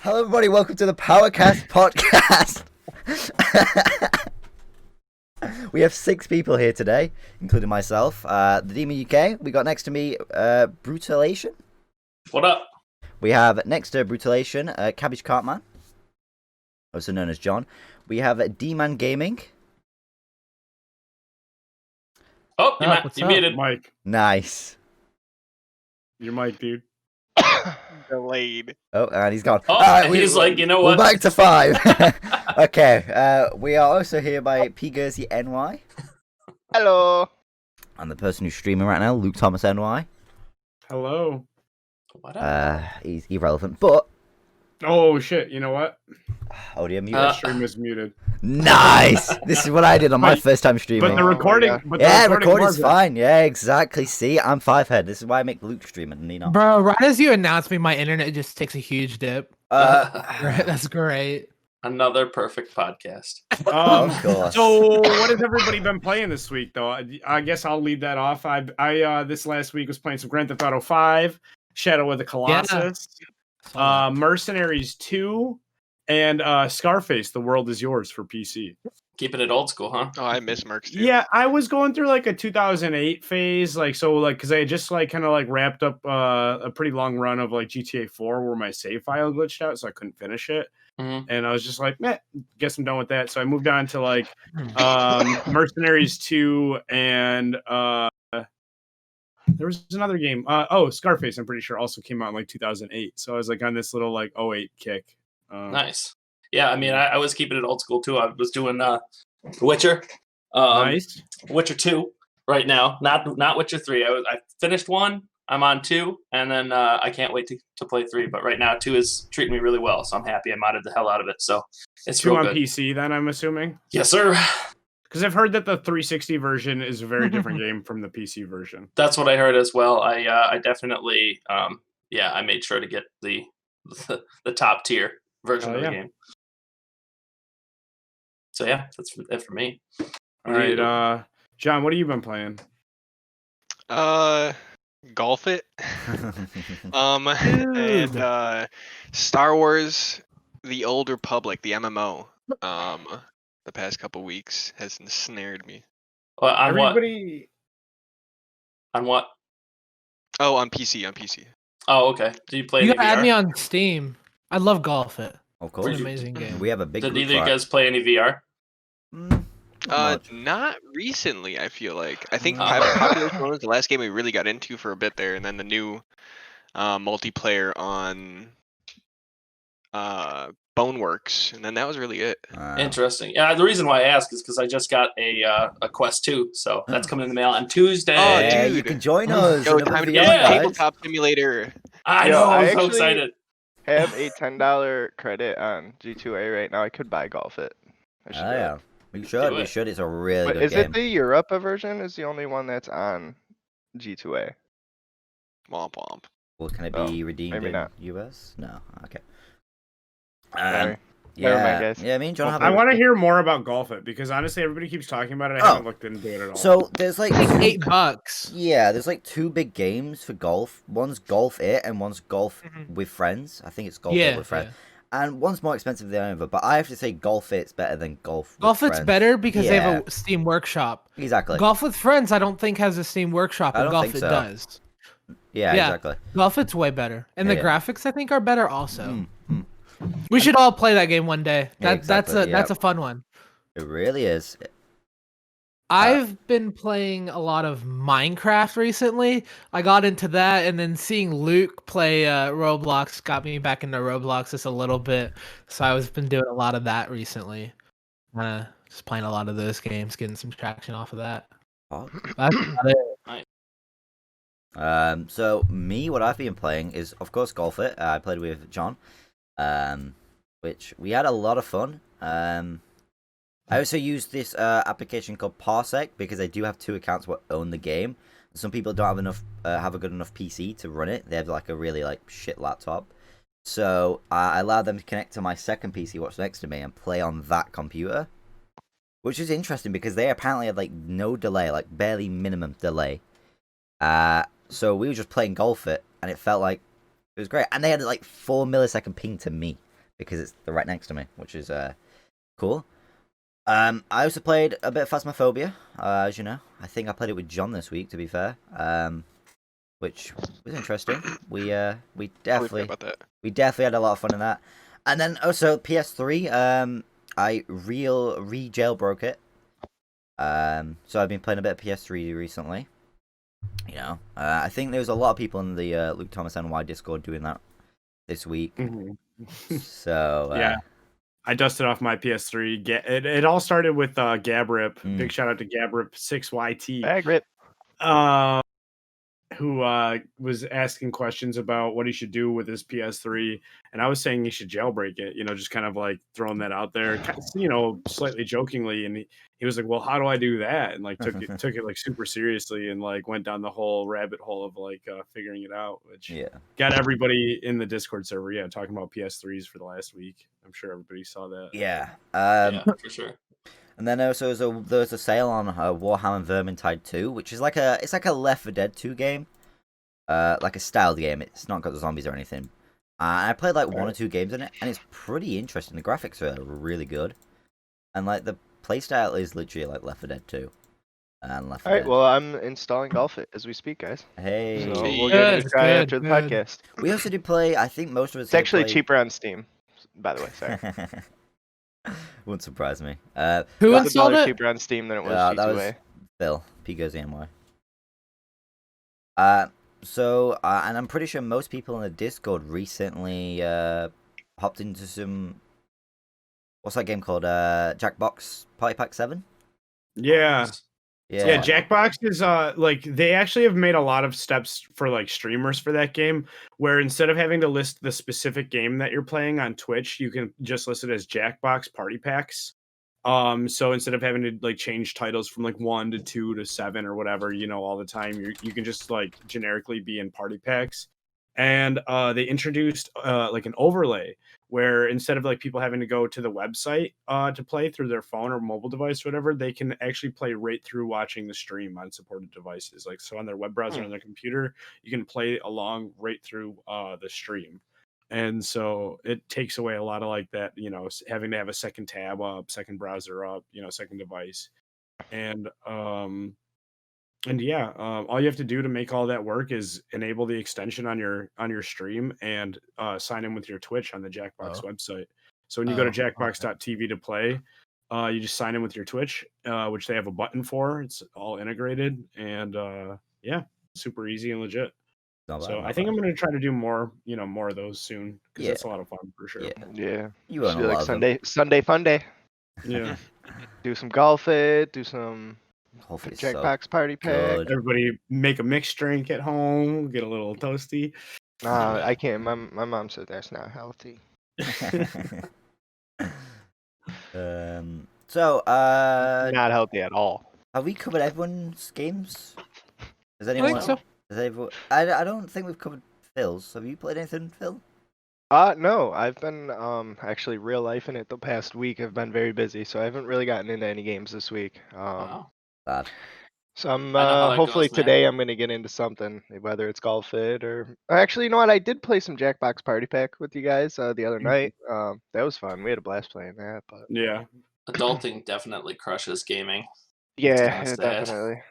Hello, everybody. Welcome to the Powercast Podcast. We have 6 people here today, including myself. The Demon UK. We got next to me, Brutalation. What up? We have next to Brutalation, Cabbage Cartman, also known as John. We have D-Man Gaming. Oh, you muted. Mike. Nice. Your mic, dude. Delayed. Oh, and he's gone. Oh, he's like, you know we're what? back to 5. Okay, we are also here by p2w NY. Hello. And the person who's streaming right now, Luke Thomas NY. Hello. What up? He's irrelevant, but... Oh, shit. You know what? Oh, dear, mute. That stream is muted. Nice! This is what I did on my first time streaming. But the recording... yeah. But Yeah, the recording's was- fine. Yeah, exactly. See, I'm 5 head. This is why I make Luke stream and Nino. Bro, right as you announced me, my internet just takes a huge dip. That's great. Another perfect podcast. Of course. So, what has everybody been playing this week, though? I guess I'll lead that off. I this last week was playing some Grand Theft Auto 5, Shadow of the Colossus, Mercenaries 2, and Scarface, The World Is Yours for PC. Keeping it old school, huh? Oh, I miss Mercs too. Yeah, I was going through like a 2008 phase, because I had just kind of wrapped up a pretty long run of GTA 4 where my save file glitched out, so I couldn't finish it. Mm-hmm. And I was just like, meh, guess I'm done with that. So I moved on to Mercenaries 2 and there was another game. Scarface, I'm pretty sure also came out in 2008. So I was on this little 08 kick. Nice. Yeah, I mean, I was keeping it old school too. I was doing Witcher. Nice. Witcher 2 right now. Not Witcher 3. I finished 1. I'm on 2, and then I can't wait to play 3. But right now, 2 is treating me really well, so I'm happy. I modded the hell out of it, so it's 2 real on good. PC, then I'm assuming. Yes, sir. Because I've heard that the 360 version is a very different game from the PC version. That's what I heard as well. I definitely I made sure to get the top tier version of the game. So yeah, that's it for me. All right, John, what have you been playing? Golf it. And Star Wars: The Old Republic, the MMO. The past couple weeks has ensnared me. On Everybody... what? On what? Oh, on PC. Oh, okay. Do you play You any gotta add VR? me on Steam. I love Golf It. Of It's course. an amazing game. We have a big Did group either you for it. guys play any VR? Not much. Not recently. I feel like I think Uh, Population 1 was the last game we really got into for a bit there, and then the new multiplayer on Boneworks, and then that was really it. Interesting. Yeah, the reason why I ask is because I just got a Quest 2, so that's coming in the mail on Tuesday. Oh, Yeah, dude. you can join us. Yo, Another time to VR, get Yeah. on guys. Tabletop Simulator. I Yo, know. I I'm so actually- excited. Have a $10 credit on G2A right now. I could buy Golf It. I should Oh, do it. yeah. We should. Do We it. should. It's a really But good is game. it the Europa version? Is the only one that's on G2A? Womp womp. Well, can it Oh, be redeemed maybe in not. US? No. Okay. Sorry. Never Yeah. mind, guys. Yeah, me and John have I a- want to hear more about Golf It because honestly, everybody keeps talking about it. I haven't looked into it at all. So there's like $8. yeah, there's like 2 big games for golf. One's Golf It and one's Golf Mhm. with Friends. I think it's Golf It Yeah, with Friends. And one's more expensive than the other, but I have to say Golf It's better than Golf with Golf It's Friends. better because they Yeah. have a Steam Workshop. Exactly. Golf with Friends, I don't think has a Steam Workshop, I and don't Golf think It so. does. Yeah, Yeah. exactly. Golf It's way better, and Yeah, the yeah. graphics I think are better also. Mm, mm. We should all play that game one day. Yeah, That's exactly, a fun one. It really is. I've been playing a lot of Minecraft recently. I got into that, and then seeing Luke play Roblox got me back into Roblox just a little bit. So I've been doing a lot of that recently. Just playing a lot of those games, getting some traction off of that. Oh. That's about it. So me, what I've been playing is, of course, Golf It. I played with John, which we had a lot of fun. I also use this application called Parsec because I do have 2 accounts that own the game. Some people don't have a good enough PC to run it. They have like a really shit laptop. So I allow them to connect to my second PC, what's next to me, and play on that computer. Which is interesting because they apparently had no delay, barely minimum delay. So we were just playing Golf It, and it felt like it was great. And they had 4 millisecond ping to me. because it's right next to me, which is cool. I also played a bit of Phasmophobia, as you know. I think I played it with John this week, to be fair, which was interesting. We definitely about that. had a lot of fun in that. And then also PS3, I re-jailbroke it. So I've been playing a bit of PS3 recently. You know, I think there was a lot of people in the Luke Thomas NY Discord doing that this week. So yeah, I dusted off my PS3. It all started with Gabrip. Big shout out to Gabrip 6YT. Bag rip. Who was asking questions about what he should do with his PS3, and I was saying he should jailbreak it. You know, just kind of like throwing that out there, you know, slightly jokingly. And he was like, "Well, how do I do that?" And like took it like super seriously, and like went down the whole rabbit hole of like figuring it out, which got everybody in the Discord server talking about PS3s for the last week. I'm sure everybody saw that. Yeah, for sure. And then also there was a sale on Warhammer Vermintide 2, which is like a Left 4 Dead 2 game, like a styled game. It's not got the zombies or anything. I played like one or two games in it, and it's pretty interesting. The graphics are really good, and like the playstyle is literally like Left 4 Dead 2. And Left 4 Alright, Dead. well, I'm installing Golf It as we speak, guys. Hey, So we'll give it a try after the podcast. We also did play. I think most of us. It's actually cheaper on Steam, by the way. Sorry. Wouldn't surprise me. Who It's installed it? cheaper on Steam than it was that G2A. was Phil. P goes NY. So, and I'm pretty sure most people in the Discord recently hopped into some. What's that game called? Jackbox Party Pack 7? Yeah, Jackbox is like they actually have made a lot of steps for like streamers for that game, where instead of having to list the specific game that you're playing on Twitch, you can just list it as Jackbox Party Packs. So instead of having to like change titles from like 1 to 2 to 7 or whatever, you know, all the time, you can just like generically be in party packs. And they introduced like an overlay where instead of like people having to go to the website to play through their phone or mobile device or whatever, they can actually play right through watching the stream on supported devices. Like so on their web browser on their computer, you can play along right through the stream. And so it takes away a lot of like that, you know, having to have a second tab up, second browser up, you know, second device. And all you have to do to make all that work is enable the extension on your stream and sign in with your Twitch on the Jackbox website. So when you go to jackbox.tv to play, you just sign in with your Twitch, which they have a button for. It's all integrated and super easy and legit. So I think I'm going to try to do more of those soon because that's a lot of fun for sure. Yeah. You won't Should do like love Sunday fun day. Yeah. Do some Golf It, do some Hopefully Jackbox Party Pack. good. Everybody make a mixed drink at home, get a little toasty. I can't. My mom said that's not healthy. So Not healthy at all. have we covered everyone's games? Has anyone? I think so. Has everyone, I don't think we've covered Phil's. Have you played anything, Phil? No, I've been actually real life in it the past week. I've been very busy, so I haven't really gotten into any games this week. Wow. Bad. So I'm I know how that hopefully goes, man. today I'm gonna get into something, whether it's Golf It or actually, you know what? I did play some Jackbox Party Pack with you guys the other night. That was fun. We had a blast playing that. But Yeah. Adulting definitely crushes gaming. yeah, kinda sad. definitely.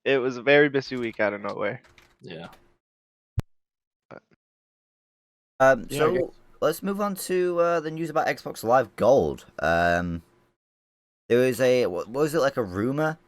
It was a very busy week out of nowhere. Yeah. So let's move on to the news about Xbox Live Gold. There was what was it, like a rumor?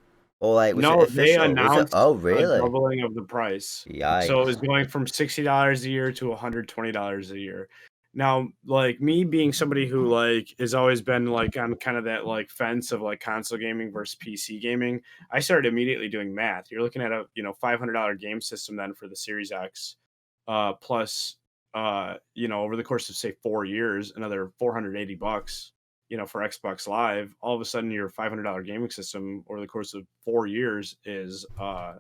Or like, was it No, they official? announced Oh, a really? doubling of the price. Yikes. So it was going from $60 a year to $120 a year. Now, like me being somebody who like has always been like on kind of that like fence of like console gaming versus PC gaming, I started immediately doing math. You're looking at a $500 game system then for the Series X, plus over the course of say 4 years, another $480. For Xbox Live, all of a sudden your $500 gaming system over the course of 4 years is gonna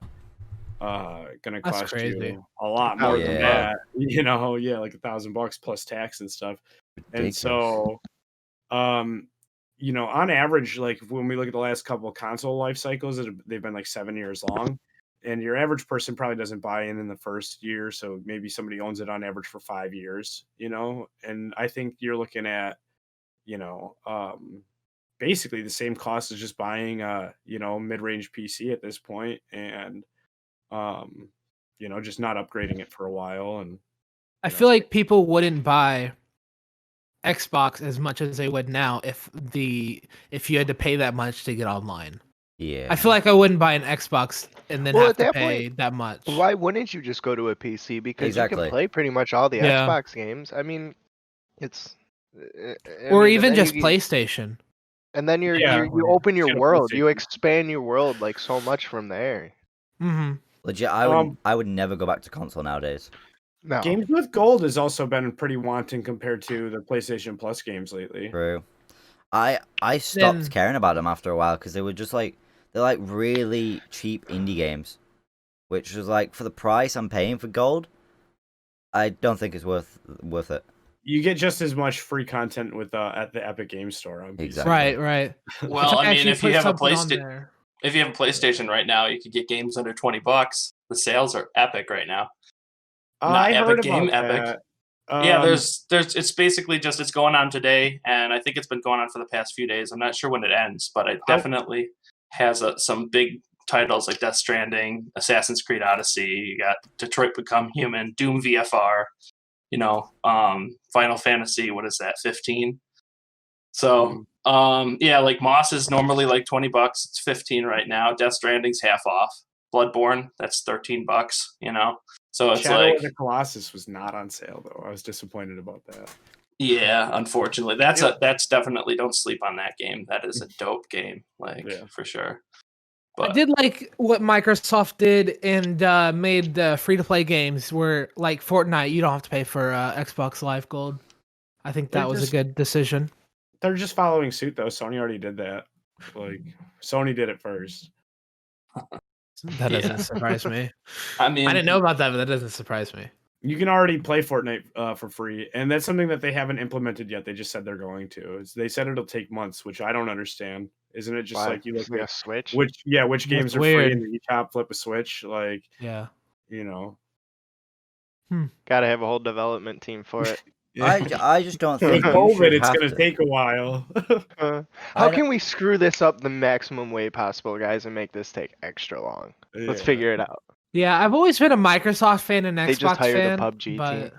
cost you a lot more than that. Like $1,000 plus tax and stuff. Ridiculous. And so on average, like when we look at the last couple of console life cycles, they've been like 7 years long. and your average person probably doesn't buy in the first year, so maybe somebody owns it on average for 5 years, and I think you're looking at, basically the same cost as just buying a, mid-range PC at this point, and just not upgrading it for a while. And I feel like people wouldn't buy Xbox as much as they would now if you had to pay that much to get online. Yeah. I feel like I wouldn't buy an Xbox and then Well, have at to that pay point, that much. Why wouldn't you just go to a PC? Because you Exactly. can play pretty much all the Yeah. Xbox games. I mean, it's Or and even then just you, PlayStation. and then Yeah, you open your get a world, you PlayStation. expand your world like so much from there. Mm-hmm. Legit, I would never go back to console nowadays. No, Games with Gold has also been pretty wanting compared to the PlayStation Plus games lately. True. I stopped Then- caring about them after a while because they were just like they're like really cheap indie games, which was like for the price I'm paying for Gold, I don't think it's worth it. You get just as much free content with at the Epic Games Store. On PC. Exactly. Right. Well, I mean, Actually if you put have a something on PlayStation, there. if you have a PlayStation right now, you could get games under $20. The sales are epic right now. I Epic heard Game, about Epic. that. Yeah, there's it's basically just it's going on today, and I think it's been going on for the past few days. I'm not sure when it ends, but it definitely has some big titles like Death Stranding, Assassin's Creed Odyssey. You got Detroit Become Human, Doom VFR. Final Fantasy. What is that? 15. So, yeah, like Moss is normally like $20. It's 15 right now. Death Stranding's half off. Bloodborne, that's $13. So it's Shadow like of the Colossus was not on sale though. I was disappointed about that. yeah, unfortunately, that's definitely don't sleep on that game. That is a dope game, for sure. But I did like what Microsoft did and made free-to-play games where, like Fortnite, you don't have to pay for Xbox Live Gold. I think that was a good decision. They're just following suit though. Sony already did that. Like Sony did it first. That doesn't surprise me. I mean, I didn't know about that, but that doesn't surprise me. You can already play Fortnite for free, and that's something that they haven't implemented yet. They just said they're going to. They said it'll take months, which I don't understand. Isn't it just why? like you look Like at a Switch. which games are weird. free and then you flip a switch? Like, Yeah. Gotta have a whole development team for it. I just don't With think you COVID, should it's have gonna to. take a while. How can we screw this up the maximum way possible, guys, and make this take extra long? Let's Yeah. figure it out. Yeah, I've always been a Microsoft fan and Xbox They just hired fan, a PUBG but team.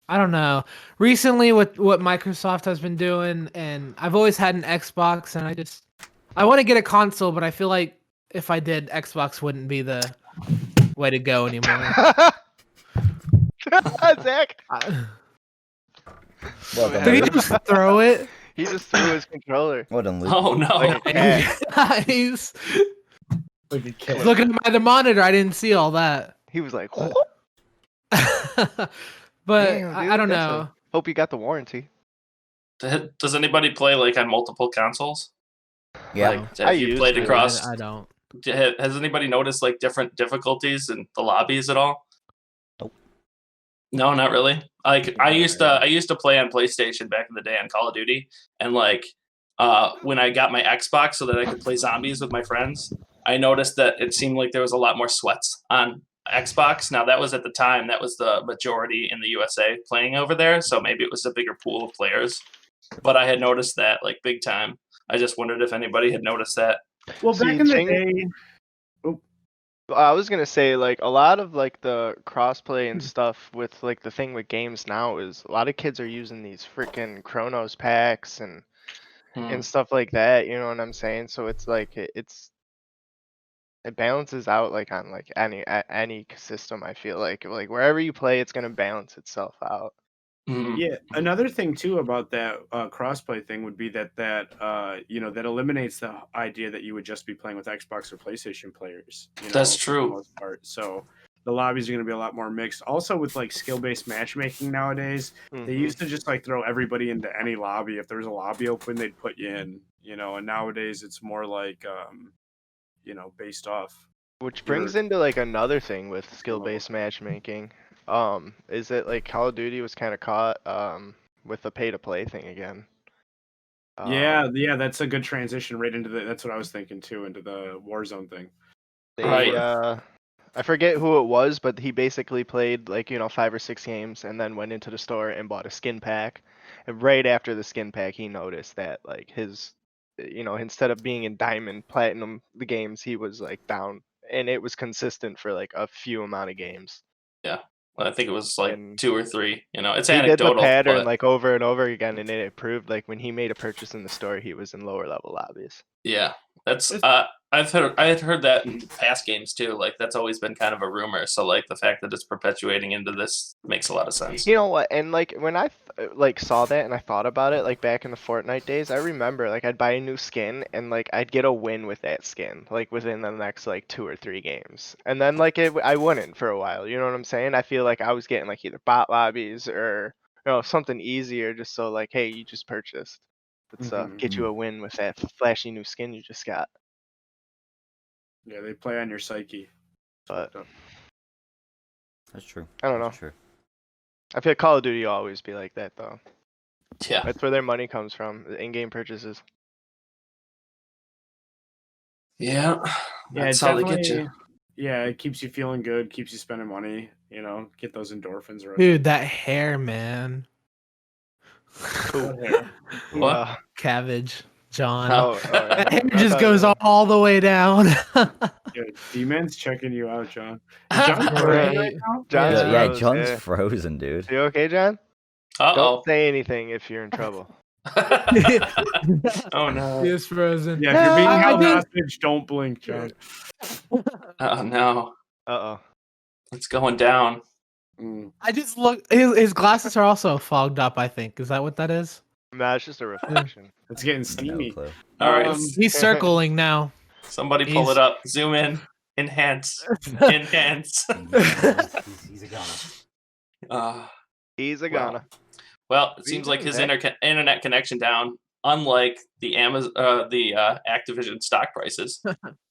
I don't know. Recently, with what Microsoft has been doing, and I've always had an Xbox, and I want to get a console, but I feel like if I did, Xbox wouldn't be the way to go anymore. Zach, Well done, Did he Luke. just throw it? he just threw his controller. Well done, Luke. oh no, Like a cat. He's Like a killer. looking at the monitor. I didn't see all that. He was like, But Damn, I dude, don't that's know. hope you got the warranty. does anybody play like on multiple consoles? Yeah. Like, I have you used played to. across? I don't. Has anybody noticed like different difficulties in the lobbies at all? Nope. No, not really. Like I used to play on PlayStation back in the day on Call of Duty, and like when I got my Xbox so that I could play zombies with my friends, I noticed that it seemed like there was a lot more sweats on Xbox. Now that was at the time that was the majority in the USA playing over there, so maybe it was a bigger pool of players. But I had noticed that like big time. I just wondered if anybody had noticed that. Well, See, back in the Ting- day, I was gonna say like a lot of like the crossplay and stuff with like the thing with games now is a lot of kids are using these freaking Chronos packs and stuff like that. You know what I'm saying? So it's like it balances out like on like any system. I feel like wherever you play, it's gonna balance itself out. yeah. Another thing too about that crossplay thing would be that that eliminates the idea that you would just be playing with Xbox or PlayStation players. That's for true. the most part. So the lobbies are going to be a lot more mixed. Also, with like skill-based matchmaking nowadays, they used to just like throw everybody into any lobby. If there was a lobby open, they'd put you in. And nowadays it's more like based off. Which brings into like another thing with skill-based matchmaking. Is it like Call of Duty was kind of caught with the pay-to-play thing again? Yeah, that's a good transition right into that's what I was thinking too, into the Warzone thing. Right. I forget who it was, but he basically played like 5 or 6 games and then went into the store and bought a skin pack. And right after the skin pack, he noticed that like his, instead of being in diamond, platinum, the games he was like down, and it was consistent for like a few amount of games. Yeah. Well, I think it was like And 2 or 3. It's he did anecdotal. the pattern but like over and over again, and it proved like when he made a purchase in the store, he was in lower level lobbies. yeah, that's I had heard that in past games too. Like that's always been kind of a rumor. So like the fact that it's perpetuating into this makes a lot of sense. You know what? And like when I saw that and I thought about it, like back in the Fortnite days, I remember like I'd buy a new skin and like I'd get a win with that skin, like within the next like 2 or 3 games, and then like I wouldn't for a while. You know what I'm saying? I feel like I was getting like either bot lobbies or something easier, just so like, hey, you just purchased. Let's get you a win with that flashy new skin you just got. Yeah, they play on your psyche. But That's true. I don't know. That's true. I feel like Call of Duty will always be like that though. Yeah. That's where their money comes from, the in-game purchases. Yeah. Yeah, That's it's how they get definitely. you. Yeah, it keeps you feeling good, keeps you spending money. Get those endorphins. Right. Dude, that hair, man. What? Cabbage, John. Oh. That hair I just thought- goes all the way down. Yeah, D-Man's checking you out, John. John's Great. frozen right now? John's Yeah, froze, John's yeah. frozen, dude. You okay, John? Uh-oh. Don't say anything if you're in trouble. Oh no. He is frozen. Yeah, if you're being I held did- hostage, don't blink, John. Oh no. Uh-oh. It's going down. Mm. I just look. His glasses are also fogged up. I think is that what that is? Nah, it's just a reflection. It's getting No steamy. clue. All right. He's circling now. Somebody pull he's- it up. Zoom in. Enhance. Enhance. He's a goner. He's a Well, Ghana. Well, it seems like his internet connection down. Unlike the Activision stock prices.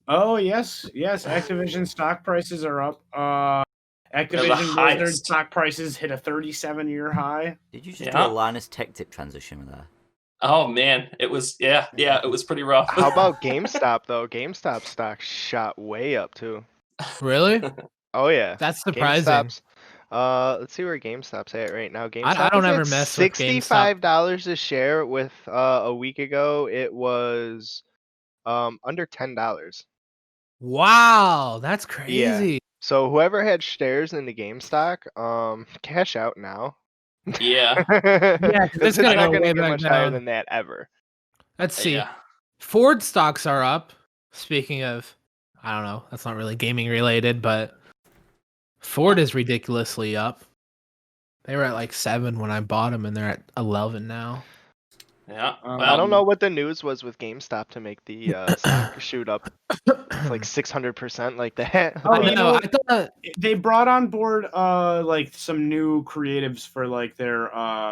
Oh yes. Activision stock prices are up. They're the Activision Blizzard highest. stock prices hit a 37-year high. Did you just Yeah. do a Linus Tech Tip transition with that? Oh man, it was it was pretty rough. How about GameStop though? GameStop stock shot way up too. Really? Oh yeah. That's surprising. GameStop's, let's see where GameStop's at right now. GameStop I don't is ever at mess with GameStop. $65 a share. With a week ago it was under $10. Wow, that's crazy. So whoever had shares in the GameStop, cash out now. Yeah. Yeah, 'cause it's gonna not go gonna way get back much higher down. than that ever. Let's see. Yeah. Ford stocks are up. Speaking of, I don't know, that's not really gaming related, but Ford is ridiculously up. They were at like 7 when I bought them, and they're at 11 now. Yeah. I don't know what the news was with GameStop to make the stock shoot up like 600% like that. Oh, I you know. know- I thought They brought on board like some new creatives for like their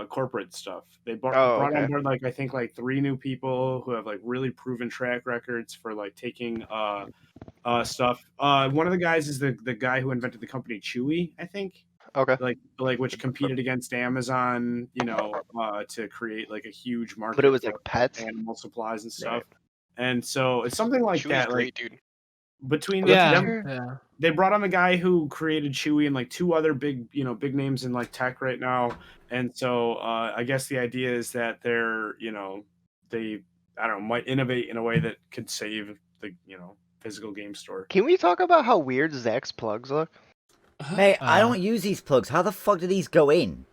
corporate stuff. They brought okay. on board like I think like 3 new people who have like really proven track records for like taking stuff. One of the guys is the guy who invented the company Chewy, I think. Okay. Like which competed against Amazon, to create like a huge market. But it was for like pets. animal supplies and stuff. And so it's something like Chewy's that. great, Like dude. between yeah, them, yeah. they brought on the guy who created Chewy and like 2 other big names in like tech right now. And so I guess the idea is that they're, they might innovate in a way that could save the physical game store. Can we talk about how weird Zach's plugs look? Mate, I don't use these plugs. How the fuck do these go in?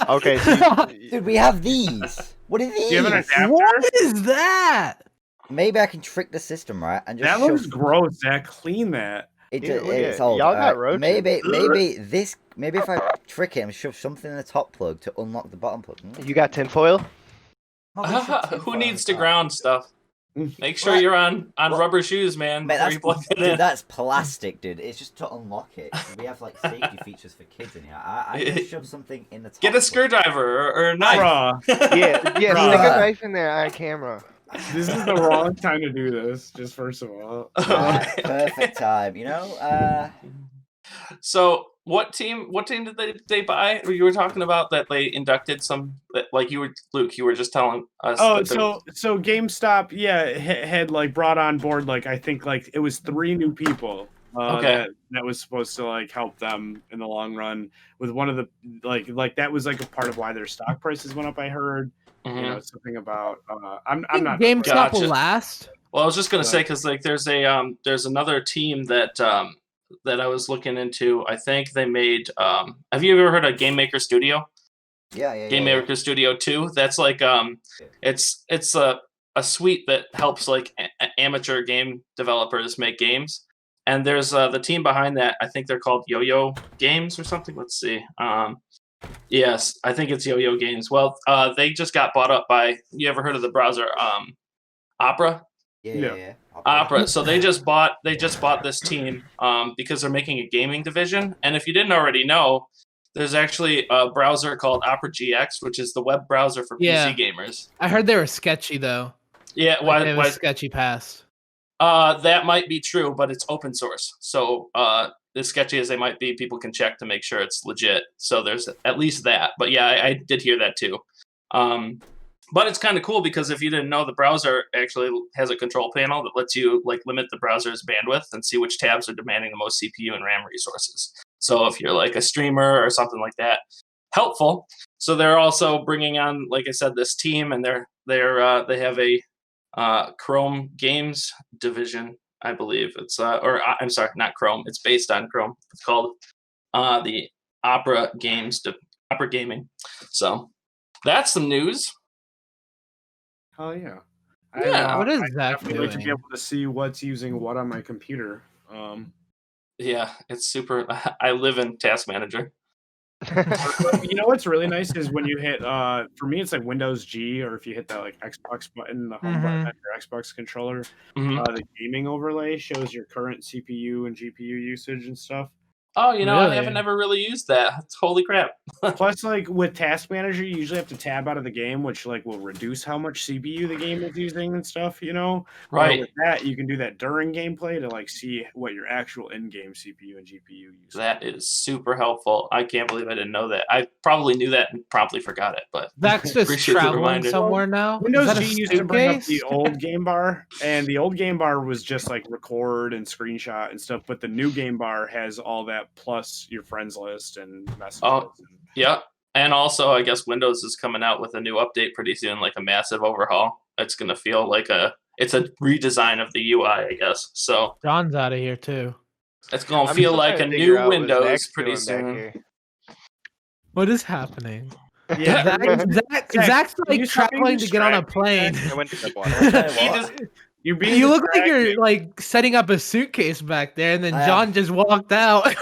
Okay, so Dude, we have these. What are these? Do you have an adapter? What is that? Maybe I can trick the system, right? And just That shove looks gross, Zach. Clean that. It, Yeah, look it's at it. old. Y'all got Alright, roaches. maybe if I trick it and shove something in the top plug to unlock the bottom plug. you got tinfoil? Who needs to ground stuff? Make sure What? you're on What? rubber shoes, man, Mate, before you plug it in. dude, that's plastic, dude. It's just to unlock it. We have like safety features for kids in here. I just shove something in the top. Get a plug. screwdriver or a knife. Bruh, Yeah, stick a Bruh. knife in there on camera. this is the wrong time to do this. Just first of all. Right, perfect time. So What team did they buy? You were talking about that they inducted some, like Luke, you were just telling us. Oh, so GameStop, had like brought on board like I think like it was 3 new people. Okay. That was supposed to like help them in the long run with one of the like that was like a part of why their stock prices went up. I heard, something about. I'm not. GameStop will last. Well, I was just gonna say because like there's another team that I was looking into. I think they made. Have you ever heard of Game Maker Studio? Yeah. Game Maker Studio 2. That's like it's a suite that helps like amateur game developers make games. And there's the team behind that. I think they're called Yo-Yo Games or something. Let's see. Yes, I think it's Yo-Yo Games. Well, they just got bought up by. You ever heard of the browser Opera? Yeah. Opera. So they just bought this team because they're making a gaming division. And if you didn't already know, there's actually a browser called Opera GX, which is the web browser for PC gamers. I heard they were sketchy though. Yeah, why sketchy past? That might be true, but it's open source. So as sketchy as they might be, people can check to make sure it's legit. So there's at least that. But yeah, I did hear that too. But it's kind of cool because if you didn't know, the browser actually has a control panel that lets you like limit the browser's bandwidth and see which tabs are demanding the most CPU and RAM resources. So if you're like a streamer or something like that, helpful. So they're also bringing on, like I said, this team, and they have a Chrome games division, I believe. It's I'm sorry, not Chrome. It's based on Chrome. It's called the Opera Opera Gaming. So that's some news. Oh yeah. Yeah, what is that doing? Like to be able to see what's using what on my computer. Yeah, it's super. I live in Task Manager. You know what's really nice is when you hit for me it's like Windows G, or if you hit that like Xbox button, the home button on your Xbox controller, the gaming overlay shows your current CPU and GPU usage and stuff. Oh, I haven't ever really used that. Holy crap. Plus, like with Task Manager, you usually have to tab out of the game, which like will reduce how much CPU the game is using and stuff, Right. With that, you can do that during gameplay to like see what your actual in-game CPU and GPU use. That is super helpful. I can't believe I didn't know that. I probably knew that and promptly forgot it, but that's just traveling somewhere now. Windows G used to bring up the old game bar, and the old game bar was just like record and screenshot and stuff, but the new game bar has all that plus your friends list and messages. Oh, yeah. And also, I guess Windows is coming out with a new update pretty soon, like a massive overhaul. It's going to feel like it's a redesign of the UI, I guess. So John's out of here too. It's going to feel like a new Windows pretty soon. What is happening? Yeah, Zach's like traveling to get on a plane. I went to the water. You look like you're like setting up a suitcase back there, and then John just walked out.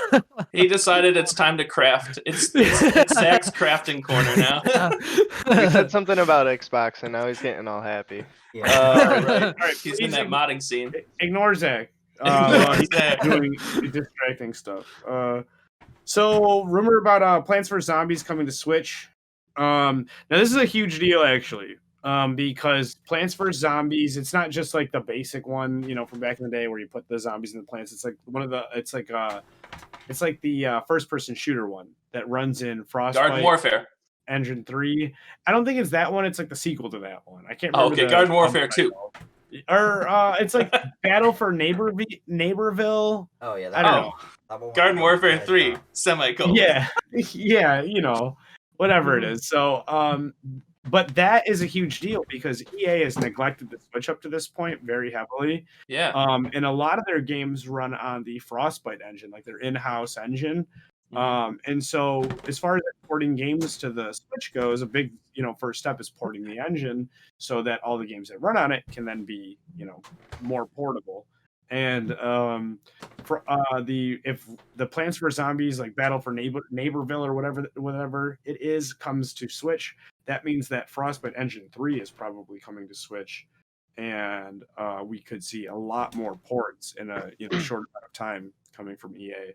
He decided it's time to craft. It's Zach's crafting corner now. He said something about Xbox, and now he's getting all happy. Yeah. All right. He's in that modding scene. Ignore Zach. He's doing distracting stuff. So, rumor about Plants vs. Zombies coming to Switch. Now, this is a huge deal, actually. Because Plants vs. Zombies, it's not just like the basic one, from back in the day where you put the zombies in the plants. It's like it's like the first-person shooter one that runs in Frostbite. Garden Warfare. Engine 3. I don't think it's that one. It's like the sequel to that one. I can't remember. Okay, Garden Warfare 2. Or it's like Battle for Neighborville. Oh yeah, I don't know. Garden Warfare 3 semicolon. Yeah, whatever it is. So, but that is a huge deal because EA has neglected the Switch up to this point very heavily. Yeah. And a lot of their games run on the Frostbite engine, like their in-house engine. And so as far as porting games to the Switch goes, a big, first step is porting the engine so that all the games that run on it can then be, more portable. And if the Plants vs. Zombies, like Battle for Neighborville or whatever it is, comes to Switch, that means that Frostbite Engine 3 is probably coming to Switch, and we could see a lot more ports in a short amount of time coming from EA.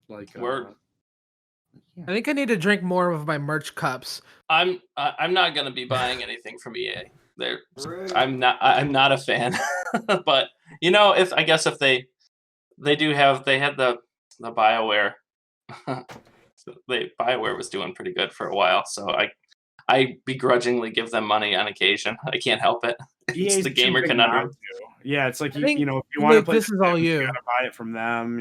Like, Word. I think I need to drink more of my merch cups. I'm not gonna be buying anything from EA. I'm not a fan. But if they had the BioWare. BioWare was doing pretty good for a while, so I begrudgingly give them money on occasion. I can't help it. It's the gamer conundrum. Yeah, it's like I think, if you want to play, this is all you you. gotta buy it from them.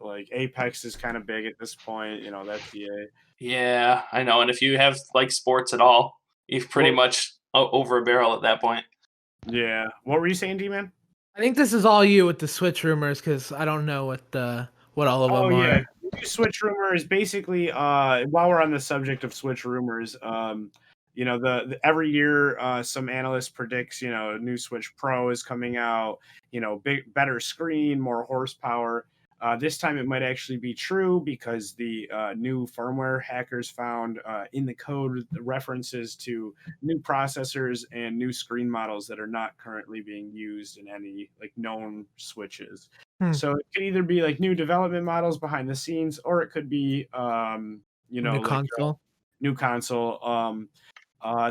Like Apex is kind of big at this point. That's EA. Yeah, I know. And if you have like sports at all, you've pretty much over a barrel at that point. Yeah. What were you saying, D-Man? I think this is all you with the Switch rumors because I don't know what all of them are. New Switch rumor is basically while we're on the subject of Switch rumors, every year some analyst predicts new Switch Pro is coming out, better screen, more horsepower. This time it might actually be true because the new firmware hackers found in the code references to new processors and new screen models that are not currently being used in any like known Switches. So it could either be like new development models behind the scenes, or it could be New console. New console.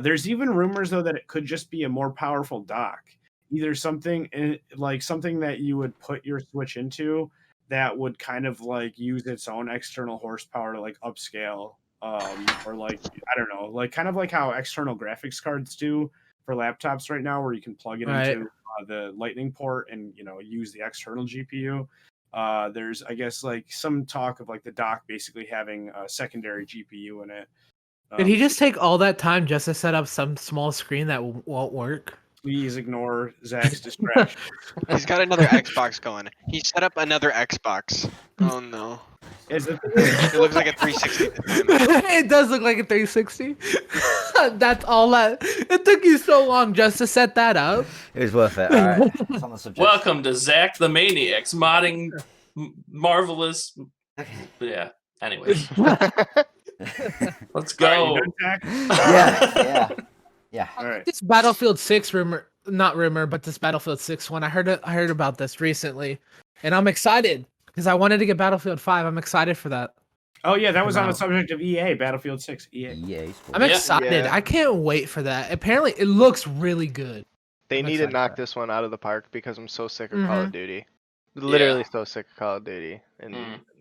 There's even rumors though that it could just be a more powerful dock, either something that you would put your Switch into that would kind of like use its own external horsepower to like upscale, or like I don't know, like kind of like how external graphics cards do for laptops right now, where you can plug it into the lightning port and use the external GPU. There's I guess like some talk of like the dock basically having a secondary GPU in it. Did he just take all that time just to set up some small screen that won't work? Please ignore Zach's distraction. He's got another Xbox going. He set up another Xbox. Oh no. It looks like a 360. It does look like a 360. That's all that. It took you so long just to set that up. It was worth it. All right. It's on the subject. Welcome to Zach the Maniacs modding marvelous. Yeah. Anyways. Let's go. Yeah. All right. This Battlefield 6 rumor, not rumor, but this Battlefield 6 one, I heard about this recently, and I'm excited because I wanted to get Battlefield 5. I'm excited for that. Oh yeah, that was on the subject of EA, Battlefield 6, EA. I'm excited. Yeah. I can't wait for that. Apparently, it looks really good. They I'm need to excited knock for this one out of the park because I'm so sick of Call of Duty. Literally so sick of Call of Duty, and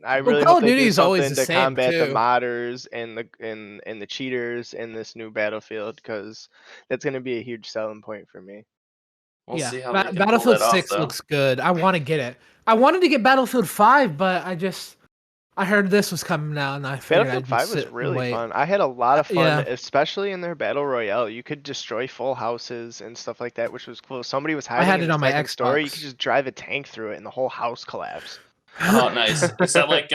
I really Call hope of they Duty do is always something the to same, combat the too. modders and the cheaters in this new Battlefield, because that's going to be a huge selling point for me. We'll Yeah, see how they can pull Battlefield that off, 6 though. looks good. I want to get it. I wanted to get Battlefield 5, but I heard this was coming out, and I figured Battlefield I'd 5 just was sit and really wait. fun. I had a lot of fun, Yeah. especially in their battle royale. You could destroy full houses and stuff like that, which was cool. Somebody was hiding had in it the on my second story. You Xbox. could just drive a tank through it, and the whole house collapsed. Oh, nice. Is that like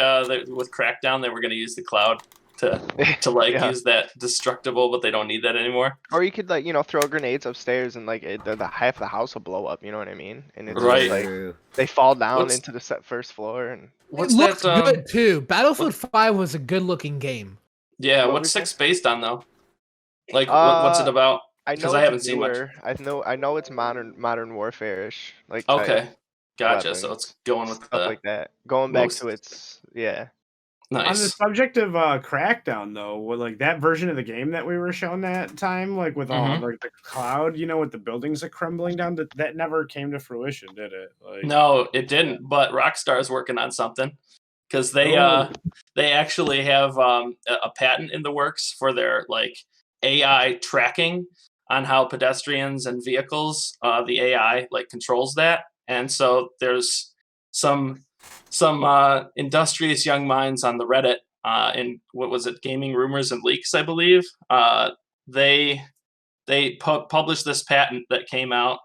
with Crackdown, they were going to use the cloud to Yeah. use that destructible, but they don't need that anymore? Or you could throw grenades upstairs and like the half the house will blow up. You know what I mean? And it's Right. just, like they fall down into the first floor. And What's It looks that? good too. Battlefield 5 was a good looking game. Yeah, What what's was 6 based on though? Like, what's it about? I know 'Cause I it's haven't seen much. newer. I know it's modern warfare-ish. Like Okay, gotcha. weapons, So it's going with stuff the like that. Going back most- to its yeah. On the nice. subject of Crackdown, though, with like that version of the game that we were shown that time, like with all like the cloud, with the buildings that crumbling down, that never came to fruition, did it? Like, No, it didn't. But Rockstar's working on something because they actually have a patent in the works for their like AI tracking on how pedestrians and vehicles, the AI like controls that, and so there's some industrious young minds on the Reddit in what was it, Gaming Rumors and Leaks, I believe. They published this patent that came out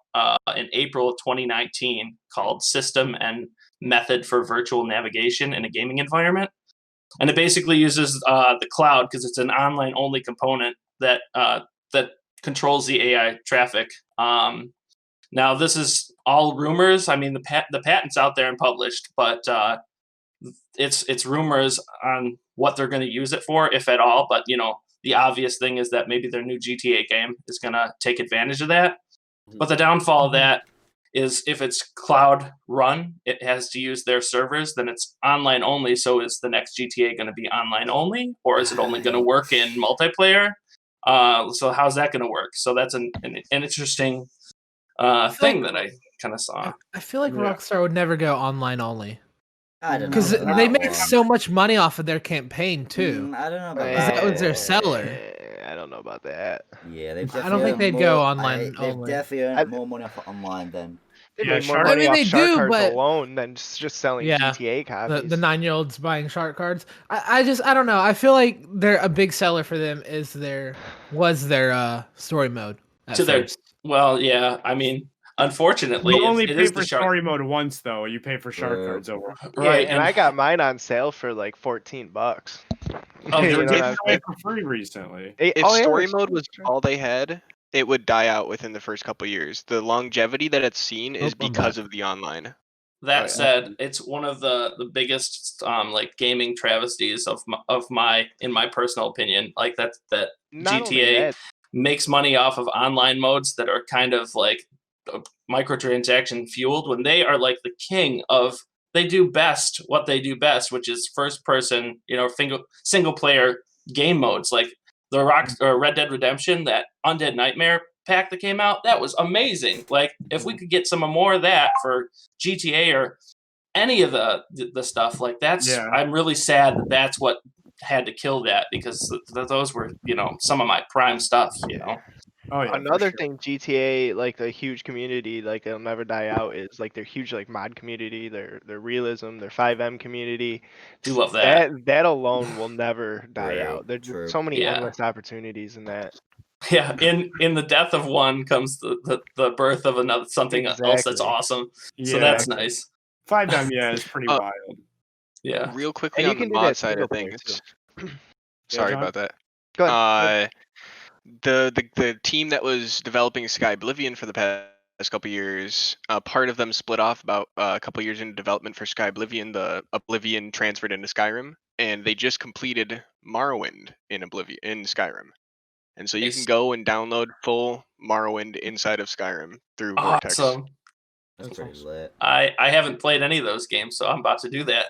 in April of 2019 called System and Method for Virtual Navigation in a Gaming Environment. And it basically uses the cloud because it's an online only component that controls the AI traffic. Now, this is all rumors. I mean, the patent's out there and published, but it's rumors on what they're going to use it for, if at all. But, the obvious thing is that maybe their new GTA game is going to take advantage of that. But the downfall of that is if it's cloud run, it has to use their servers, then it's online only. So is the next GTA going to be online only, or is it only going to work in multiplayer? So how's that going to work? So that's an interesting thing that I kind of saw. I feel like Rockstar would never go online only. I don't know. Because about they that make one. so much money off of their campaign too. I don't know about 'Cause that was their one. seller. I don't know about that. Yeah, they've definitely I don't think earned they'd more, go online they've only. definitely I- earned more money off online than. They Yeah, made more Shark- money I mean, off they shark do, cards but- alone than just selling Yeah, GTA copies. The 9-year-olds buying shark cards. I don't know. I feel like they're a big seller for them was their story mode at To their first. well, yeah. I mean, unfortunately, You only it pay is for the shark. story mode once, though. You pay for shark True. cards over. Right, Yeah, and I got mine on sale for like $14. Oh, They You were know giving what it I'm away for free recently. saying? If Oh, yeah, story that's mode true, was that's true. all they had, it would die out within the first couple years. The longevity that it's seen is I'm because back. of the online. That Oh, yeah. said, it's one of the biggest like gaming travesties of my in my personal opinion. Like that Not only GTA that, makes money off of online modes that are kind of like microtransaction fueled when they are like the king of they do best what they do best, which is first person, single player game modes like the Red Dead Redemption, that Undead Nightmare pack that came out. That was amazing. Like if we could get some more of that for GTA or any of the stuff like that's, Yeah. I'm really sad that that's what had to kill that because those were some of my prime stuff. Oh yeah. for another sure. thing, GTA, like the huge community, like they'll never die out, is like their huge like mod community, their realism, their 5M community. Do love that. That alone will never die True, out. There's true. so many Yeah. endless opportunities in that. Yeah, in the death of one comes the birth of another, something else that's Exactly. awesome. So Yeah. that's nice. 5M, yeah, is pretty wild. Yeah. Real quickly And you on the can do mod that side of single player, things. Yeah, Sorry John? about that. Go ahead. The team that was developing Sky Oblivion for the past couple years, part of them split off about a couple years into development for Sky Oblivion. The Oblivion transferred into Skyrim, and they just completed Morrowind in Skyrim. And so you Nice. can go and download full Morrowind inside of Skyrim through Vortex. Awesome. That's pretty lit. I haven't played any of those games, so I'm about to do that.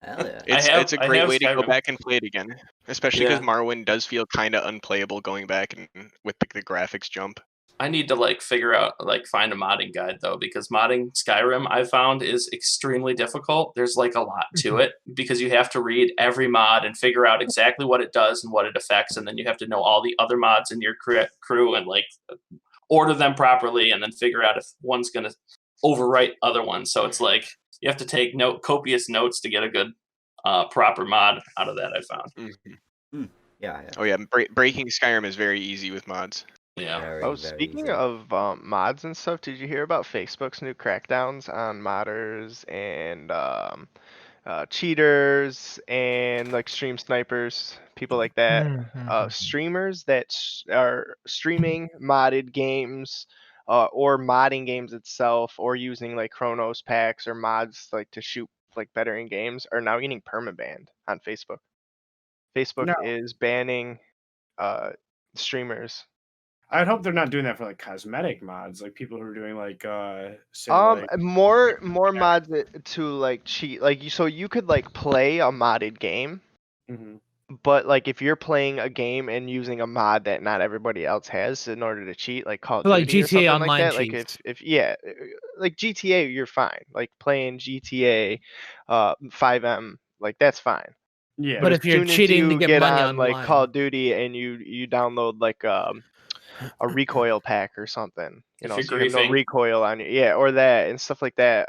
Hell yeah. It's a I great have way to go Skyrim. back and play it again, especially because Yeah. Morrowind does feel kind of unplayable going back and with the graphics jump. I need to figure out find a modding guide though, because modding Skyrim I found is extremely difficult. There's a lot to it because you have to read every mod and figure out exactly what it does and what it affects, and then you have to know all the other mods in your crew and order them properly, and then figure out if one's gonna overwrite other ones. So it's you have to take copious notes to get a good proper mod out of that. I found. Mhm. Yeah. Oh yeah, breaking Skyrim is very easy with mods. Yeah. Very, Oh, very speaking easy. of mods and stuff, did you hear about Facebook's new crackdowns on modders and cheaters and stream snipers, people like that? Mhm. Streamers that are streaming modded games or modding games itself or using Chronos packs or mods to shoot better in games are now getting permabanned on Facebook. Facebook No. is banning streamers. I'd hope they're not doing that for cosmetic mods, like people who are doing say, More Yeah. mods to cheat, so you could play a modded game, Mhm. but if you're playing a game and using a mod that not everybody else has in order to cheat, like Call of So, like Duty or GTA something Online like that, cheats. if GTA, you're fine, playing GTA 5M, that's fine. Yeah. But as if you're soon as cheating to you get get money on online, Call of Duty and you download a recoil pack or something, If so you're you have no griefing. recoil on you, or that and stuff like that,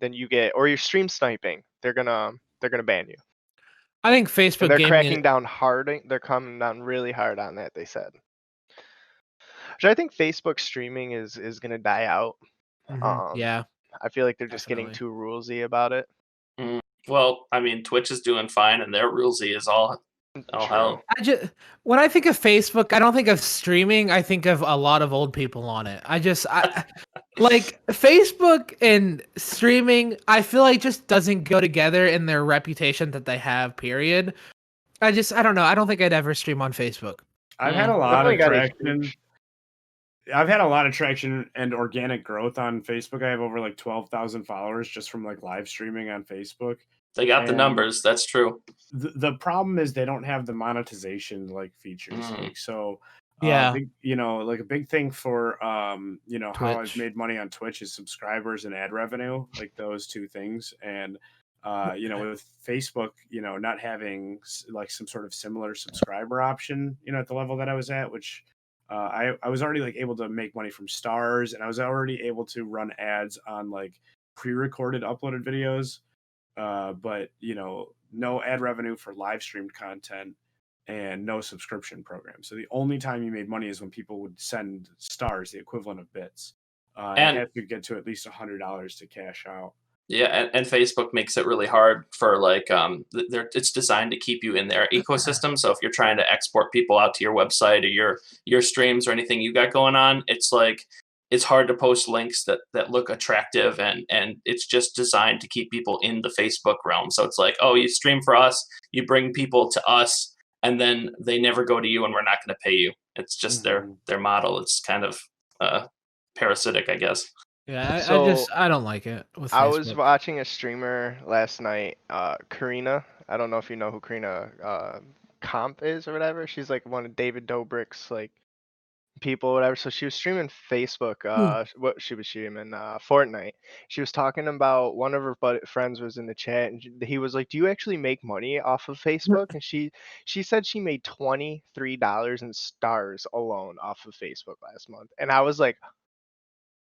then you get, or you're stream sniping, they're gonna ban you. I think And Facebook they're gaming. cracking down hard. They're coming down really hard on that, they said. Which I think Facebook streaming is gonna die out. Yeah. I feel like they're just getting Definitely. too rulesy about it. Well, I mean, Twitch is doing fine, and their rulesy is all True. hell. When I think of Facebook, I don't think of streaming. I think of a lot of old people on it. I Facebook and streaming, I feel like just doesn't go together in their reputation that they have, period. I don't know. I don't think I'd ever stream on Facebook. I've had a lot Definitely of got a traction. huge- I've had a lot of traction and organic growth on Facebook. I have over 12,000 followers just from live streaming on Facebook. They got the And numbers. That's true. The problem is they don't have the monetization features. Yeah. A big thing for how I've Twitch. made money on Twitch is subscribers and ad revenue, those two things. And with Facebook, not having like some sort of similar subscriber option, at the level that I was at, which I was already like able to make money from stars, and I was already able to run ads on like pre-recorded uploaded videos, but no ad revenue for live streamed content and no subscription program. So the only time you made money is when people would send stars, the equivalent of bits, and you have to get to at least $100 to cash out. Yeah, and Facebook makes it really hard for like it's designed to keep you in their ecosystem. So if you're trying to export people out to your website or your streams or anything you got going on, it's like it's hard to post links that look attractive, and it's just designed to keep people in the Facebook realm. So it's like, oh, you stream for us, you bring people to us, and then they never go to you, and we're not going to pay you. It's just their model. It's kind of parasitic, I guess. Yeah, So, I don't like it. With I was Facebook. watching a streamer last night, Karina. I don't know if you know who Karina Comp is or whatever. She's like one of David Dobrik's like people, whatever. So she was streaming Facebook. What she was streaming Fortnite. She was talking about one of her friends was in the chat, and he was like, "Do you actually make money off of Facebook?" And she said she made $23 in stars alone off of Facebook last month. And I was like.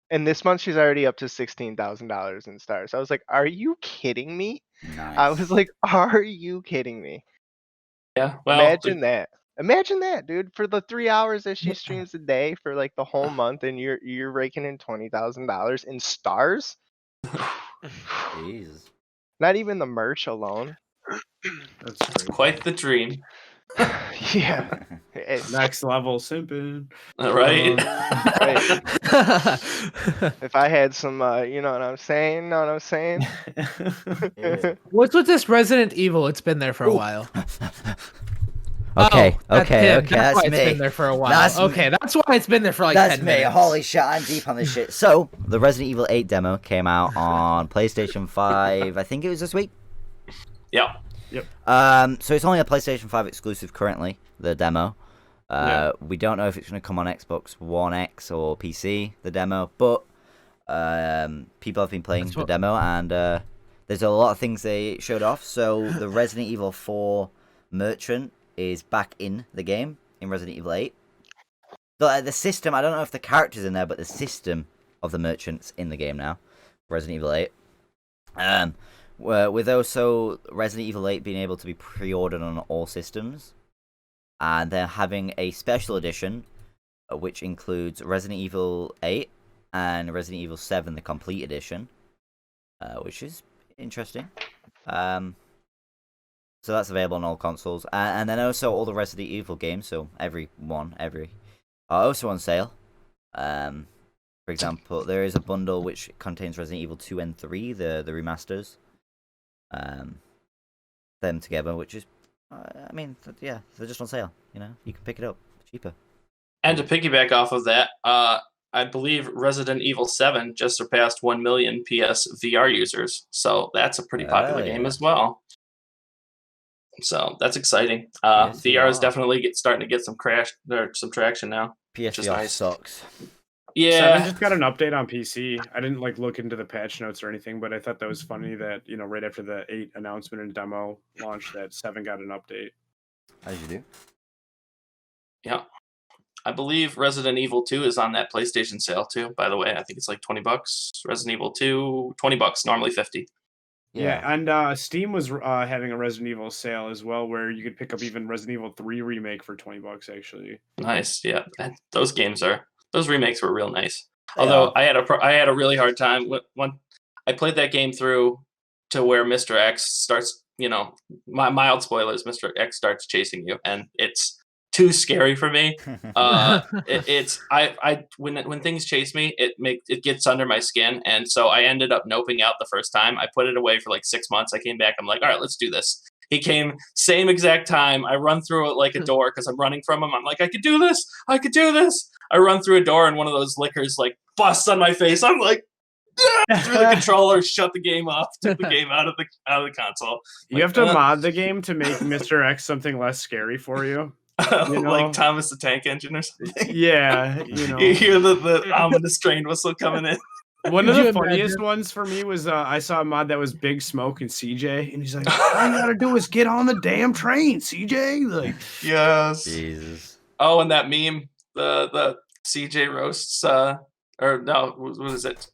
And this month she's already up to $16,000 in stars. I was like, "Are you kidding me?" Nice. I was like, "Are you kidding me?" Yeah. Well, Imagine that. Imagine that, dude. For the 3 hours that she streams a day for like the whole month, and you're raking in $20,000 in stars. Jesus. Not even the merch alone. That's it's crazy. quite the dream. Yeah. Next level simping. Right? If I had some, you know what I'm saying? Know what I'm saying? What's with this Resident Evil? It's been there for a while. Okay, Oh, that's okay, him. okay, That's why that's it's me. been there for a while. That's okay, that's why it's been there for like That's 10 me. minutes. Holy shit, I'm deep on this shit. So, the Resident Evil 8 demo came out on PlayStation 5, I think it was this week. Yeah. So it's only a PlayStation 5 exclusive currently, the demo. We don't know if it's going to come on Xbox One X or PC, the demo, but people have been playing the demo, and there's a lot of things they showed off. So the Resident Evil 4 merchant is back in the game in Resident Evil 8. The system, I don't know if the character's in there, but the system of the merchant's in the game now, Resident Evil 8. With also Resident Evil 8 being able to be pre-ordered on all systems, and they're having a special edition, which includes Resident Evil 8 and Resident Evil 7, the complete edition, which is interesting. So that's available on all consoles, and then also all the Resident Evil games. So every are also on sale. For example, there is a bundle which contains Resident Evil 2 and 3, the remasters. Them together, which is, they're just on sale. You can pick it up cheaper. And to piggyback off of that, I believe Resident Evil 7 just surpassed 1 million PS VR users. So that's a pretty popular game as well. So that's exciting. VR is definitely starting to get some traction now. PSVR sucks. Yeah. 7 just got an update on PC. I didn't look into the patch notes or anything, but I thought that was funny that right after the 8 announcement and demo launch, that 7 got an update. As you do. Yeah. I believe Resident Evil 2 is on that PlayStation sale too, by the way. I think it's like $20. Resident Evil 2, $20, normally $50. Yeah, and Steam was having a Resident Evil sale as well, where you could pick up even Resident Evil 3 remake for $20 actually. Nice, yeah. And those remakes were real nice. Although I had a really hard time when I played that game through to where Mr. X starts, mild spoilers, Mr. X starts chasing you, and it's too scary for me. When things chase me, it gets under my skin, and so I ended up noping out the first time. I put it away for like 6 months. I came back. I'm like, all right, let's do this. He came same exact time. I run through it like a door because I'm running from him. I'm like, I could do this. I run through a door, and one of those lickers like busts on my face. I'm like, through the controller, shut the game off, took the game out of the console. You have to mod the game to make Mr. X something less scary for you. Like Thomas the Tank Engine or something. Yeah, You hear the ominous train whistle coming in. One of Could the you funniest imagine? ones for me was I saw a mod that was Big Smoke and CJ, and he's like, "All you gotta do is get on the damn train, CJ." Like, Yes. Jesus. Oh, and that meme, the CJ roasts, or no, what is it?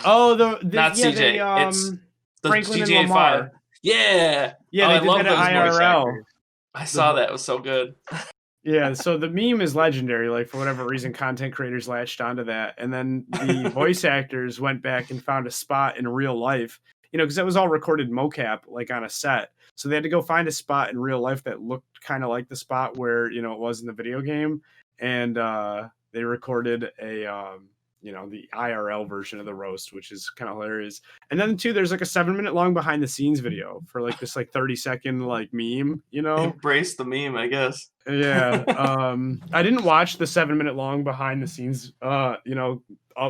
oh, Not yeah, CJ. they It's the Franklin and GTA 5. Lamar. Yeah. Yeah, Oh, they I did love that those at voice IRL. actors. I saw that. It was so good. Yeah, so the meme is legendary. Like, for whatever reason, content creators latched onto that, and then the voice actors went back and found a spot in real life. Because that was all recorded mocap, like on a set. So they had to go find a spot in real life that looked kind of like the spot where it was in the video game, and they recorded the IRL version of the roast, which is kind of hilarious. And then too, there's like a 7-minute long behind the scenes video for like this 30-second like meme. Embrace the meme, I guess. Yeah. I didn't watch the 7-minute long behind the scenes,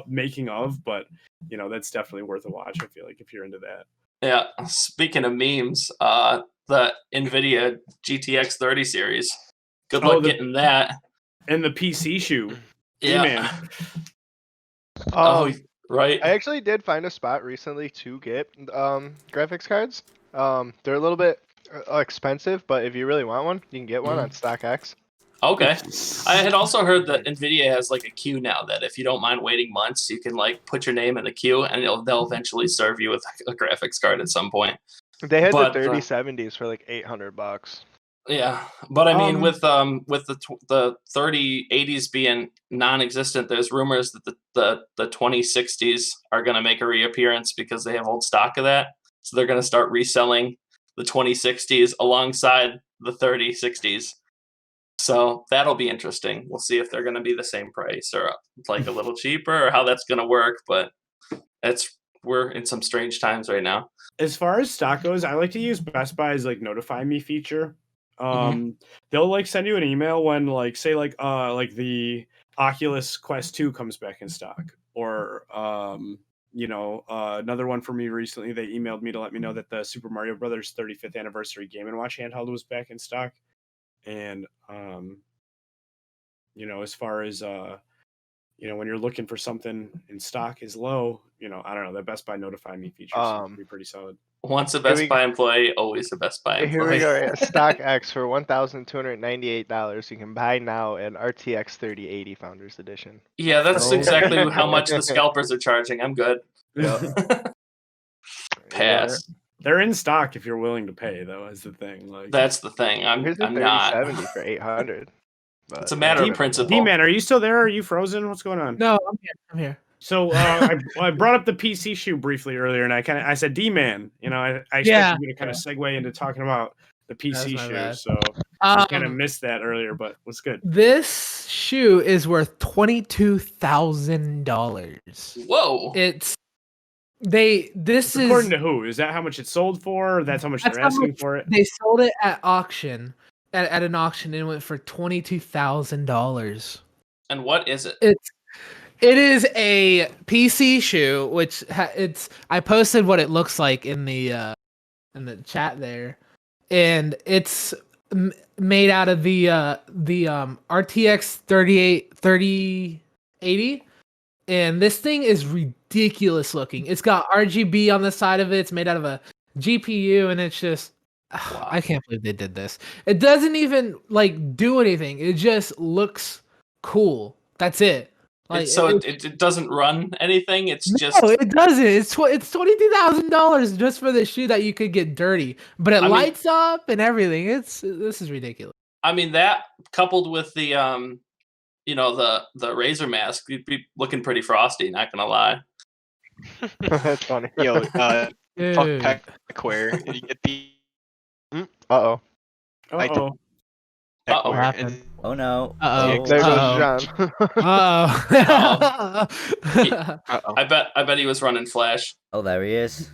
making of, but that's definitely worth a watch. I feel like if you're into that. Yeah. Speaking of memes, the NVIDIA GTX 30 series. Good luck getting that. And the PC shoe. Yeah. Man. Right. I actually did find a spot recently to get graphics cards. They're a little bit expensive, but if you really want one, you can get one on StockX. Okay. I had also heard that NVIDIA has like a queue now that if you don't mind waiting months, you can like put your name in the queue and they'll eventually serve you with a graphics card at some point. They had the 3070s for like $800. Yeah, but I mean, with the 3080s being non-existent, there's rumors that the 2060s are going to make a reappearance because they have old stock of that. So they're going to start reselling the 2060s alongside the 3060s. So that'll be interesting. We'll see if they're going to be the same price or like a little cheaper or how that's going to work. But we're in some strange times right now. As far as stock goes, I like to use Best Buy's like notify me feature. They'll like send you an email when like say like the Oculus Quest 2 comes back in stock, or another one for me recently. They emailed me to let me know that the Super Mario Brothers 35th anniversary Game & Watch handheld was back in stock. And as far as when you're looking for something in stock is low, I don't know, the Best Buy notify me feature seems to be pretty solid. Once a Best Buy employee, always a Best Buy employee. Here we go. At StockX for $1,298. You can buy now an RTX 3080 Founders Edition. Yeah, that's exactly how much the scalpers are charging. I'm good. Yeah. Pass. They're in stock if you're willing to pay, though, is the thing. Like that's the thing. I'm not. 3070 for $800. It's a matter of principle. D-Man, are you still there? Are you frozen? What's going on? No, I'm here. So I brought up the PC shoe briefly earlier, and I said D-Man. I expected you to kind of segue into talking about the PC shoe. So I kind of missed that earlier, but what's good? This shoe is worth $22,000. Whoa! This is according to who? Is that how much it sold for? That's how much they're asking for it. They sold it at auction. At an auction, and it went for $22,000. And what is it? It is a PC shoe, which I posted what it looks like in the chat there, and it's made out of the RTX 3080, and this thing is ridiculous looking. It's got RGB on the side of it. It's made out of a GPU, and it's just. Wow. I can't believe they did this. It doesn't even like do anything. It just looks cool. That's it. Like, it doesn't run anything. It's no, it doesn't. It's $22,000 just for the shoe that you could get dirty, but it lights up and everything. This is ridiculous. I mean, that coupled with the the Razer mask, you'd be looking pretty frosty. Not gonna lie. That's funny. Yo, fuck Techwear. You get the. Uh-oh. Uh-oh. What happened? Oh no. Uh-oh. There goes John. Uh-oh. I bet he was running Flash. Oh, there he is.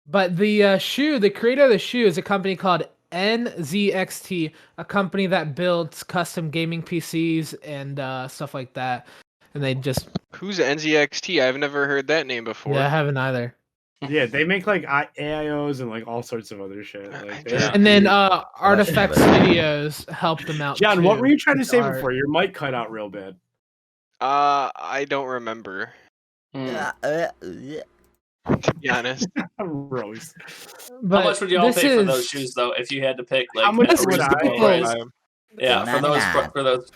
But the shoe, the creator of the shoe is a company called NZXT, a company that builds custom gaming PCs and stuff like that. And they just... Who's NZXT? I've never heard that name before. Yeah, I haven't either. Yeah, they make like AIOs and like all sorts of other shit. Like, and then Artifacts Studios helped them out. John, too. what were you trying to say before? Your mic cut out real bad. I don't remember, to be honest. Rose. But How much would you all this pay for is- those shoes, though, if you had to pick like How much a would I reasonable pay? price? Yeah, for those $99. for those.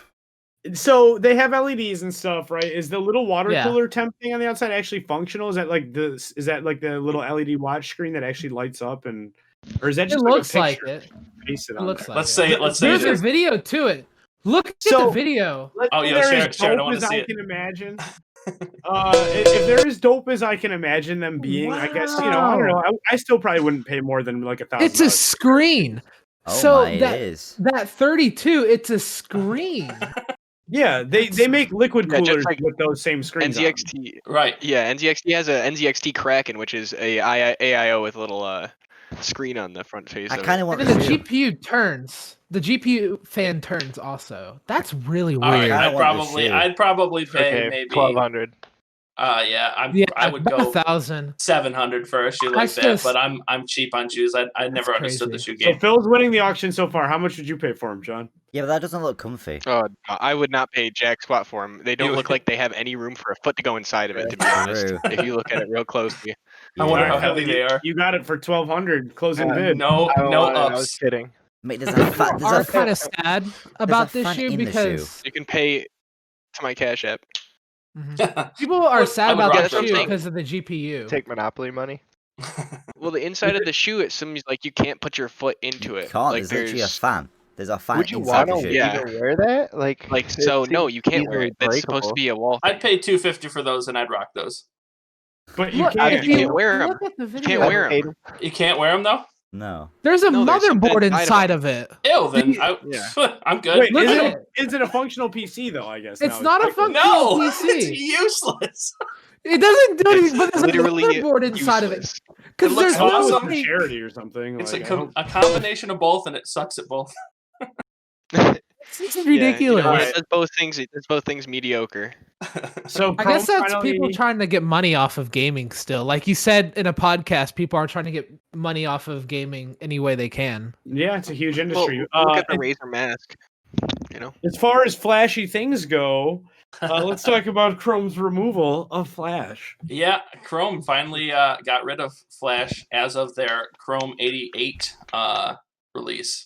So they have LEDs and stuff, right? Is the little water Yeah. cooler temp thing on the outside actually functional? Is that like the little LED watch screen that actually lights up, and or is that It just looks like like a picture? it. Paste it It on looks there? like it. Let's say There's it a is. video to it. Look at So- the video. Let's Oh, say yeah, they're share as it, I dope wanna as see I it. can imagine. If they're as dope as I can imagine them being, I guess I don't know. I still probably wouldn't pay more than like $1,000. It's a screen. Oh So my, that- it is. That 32, it's a screen. Yeah, they make liquid Yeah, just coolers like with those same screens. on them. NZXT. Right. Yeah, NZXT has a NZXT Kraken, which is a AIO with a little screen on the front face. I of kind it. of want And the then the shoe. GPU turns. The GPU fan turns also. That's really All right. weird. I want the shoe. I'd probably pay Okay, maybe. 1,200. Yeah, Yeah, I would about go 1,000. 700 for a shoe I like still that. But I'm cheap on shoes. I never understood the crazy. shoe So game. Phil's winning the auction so far. How much would you pay for him, John? Yeah, but that doesn't look comfy. Oh, I would not pay jack squat for them. They don't You- look like they have any room for a foot to go inside of it, to be That's honest. true. If you look at it real closely. I wonder Yeah. how heavy they are. You got it for 1,200 closing bid. No I don't no want it, I was ups. kidding. Mate, there's a fa- People are there's a kind of sad about a this fan shoe in the because You can pay to my Cash App. people are sad I would about rock the those shoe things. because of the GPU. Take Monopoly money. Well, the inside of the shoe, it seems like you can't put your foot into you it. can't. Like There's literally a there's fan. There's a fan Would you inside want the to shoe. Yeah. even wear that? Like so it no, seems you can't wear easily it. That's supposed to breakable. be a wall I'd thing. pay $250 for those, and I'd rock those. But you Look, can't. if you can't wear 'em. look at the video, can't wear 'em. Paid- You can't wear them though. No. there's a No, there's something motherboard inside of inside it. of it. Ew. Then Yeah. I'm good. Wait, Look is at it, it. is it a functional PC though? I guess It's now not a like- functional No, PC. it's useless. It doesn't do anything, but there's a Literally motherboard inside of it. useless. Because It looks there's I thought it no was awesome. for way. charity or something. It's like, a combination of both, and it sucks at both. It's Yeah, ridiculous. when Right. it does both things, it does both things mediocre. So I guess Chrome that's finally- people trying to get money off of gaming still. Like you said in a podcast, people are trying to get money off of gaming any way they can. Yeah, it's a huge Well, industry. look at the Razer mask. You know, As far as flashy things go, let's talk about Chrome's removal of Flash. Yeah, Chrome finally got rid of Flash as of their Chrome 88 release.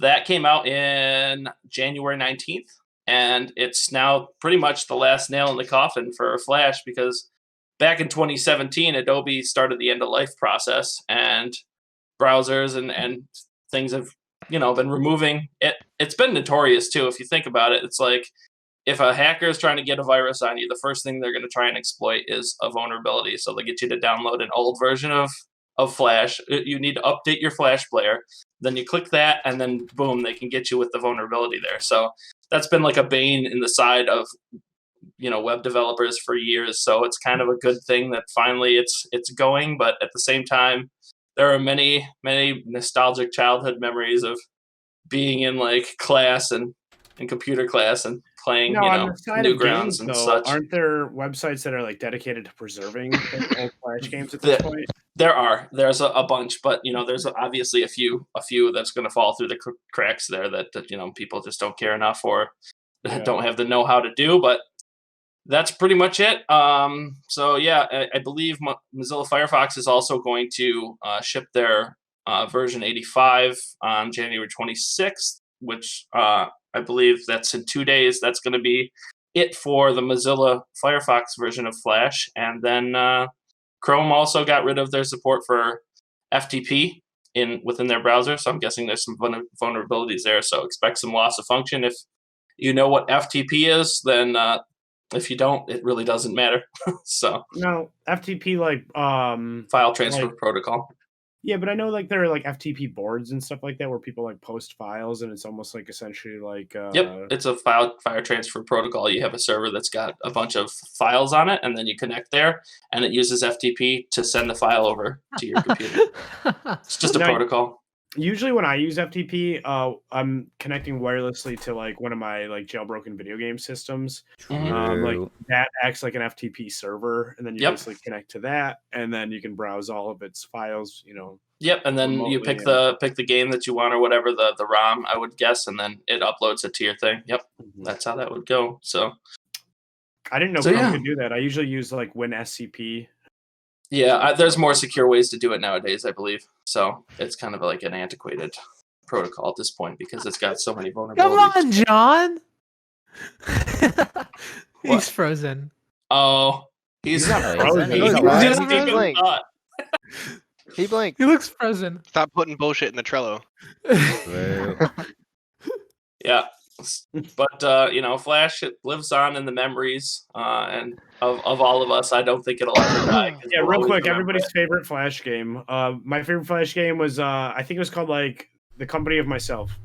That came out in January 19th, and it's now pretty much the last nail in the coffin for Flash because back in 2017, Adobe started the end-of-life process, and browsers and things have been removing it. It's been notorious too. If you think about it, it's like if a hacker is trying to get a virus on you, the first thing they're going to try and exploit is a vulnerability. So they get you to download an old version of Flash. You need to update your Flash player. Then you click that, and then boom, they can get you with the vulnerability there. So that's been like a bane in the side of web developers for years. So it's kind of a good thing that finally it's going. But at the same time, there are many nostalgic childhood memories of being in like class and in computer class and playing on the side of Newgrounds games, and though, such. aren't there websites that are like dedicated to preserving old Flash games at this point? There's a bunch, but there's obviously a few that's going to fall through the cracks there that people just don't care enough or don't have the know-how to do. But that's pretty much it. So yeah, I believe Mozilla Firefox is also going to ship their version 85 on January 26th, which I believe that's in 2 days. That's going to be it for the Mozilla Firefox version of Flash. And then Chrome also got rid of their support for FTP within their browser. So I'm guessing there's some vulnerabilities there. So expect some loss of function. If you know what FTP is, then if you don't, it really doesn't matter. So No, FTP file transfer protocol. Yeah, but I know like there are like FTP boards and stuff like that where people like post files, and it's almost like essentially like Yep, it's a file transfer protocol. You have a server that's got a bunch of files on it, and then you connect there, and it uses FTP to send the file over to your computer. It's just a Now- protocol. Usually when I use FTP, I'm connecting wirelessly to like one of my like jailbroken video game systems. Like that acts like an FTP server, and then you basically connect to that, and then you can browse all of its files. Yep, and then you pick the game that you want or whatever, the ROM, I would guess, and then it uploads it to your thing. Yep, that's how that would go. So I didn't know Chrome could do that. I usually use like WinSCP. Yeah, there's more secure ways to do it nowadays, I believe. So it's kind of like an antiquated protocol at this point because it's got so many vulnerabilities. Come on, John. He's frozen. Oh, he's not frozen. He blinked. He looks frozen. Stop putting bullshit in the Trello. Yeah. But Flash, it lives on in the memories and of all of us. I don't think it'll ever die. Yeah, real quick, everybody's favorite Flash game. My favorite Flash game was I think it was called like The Company of Myself.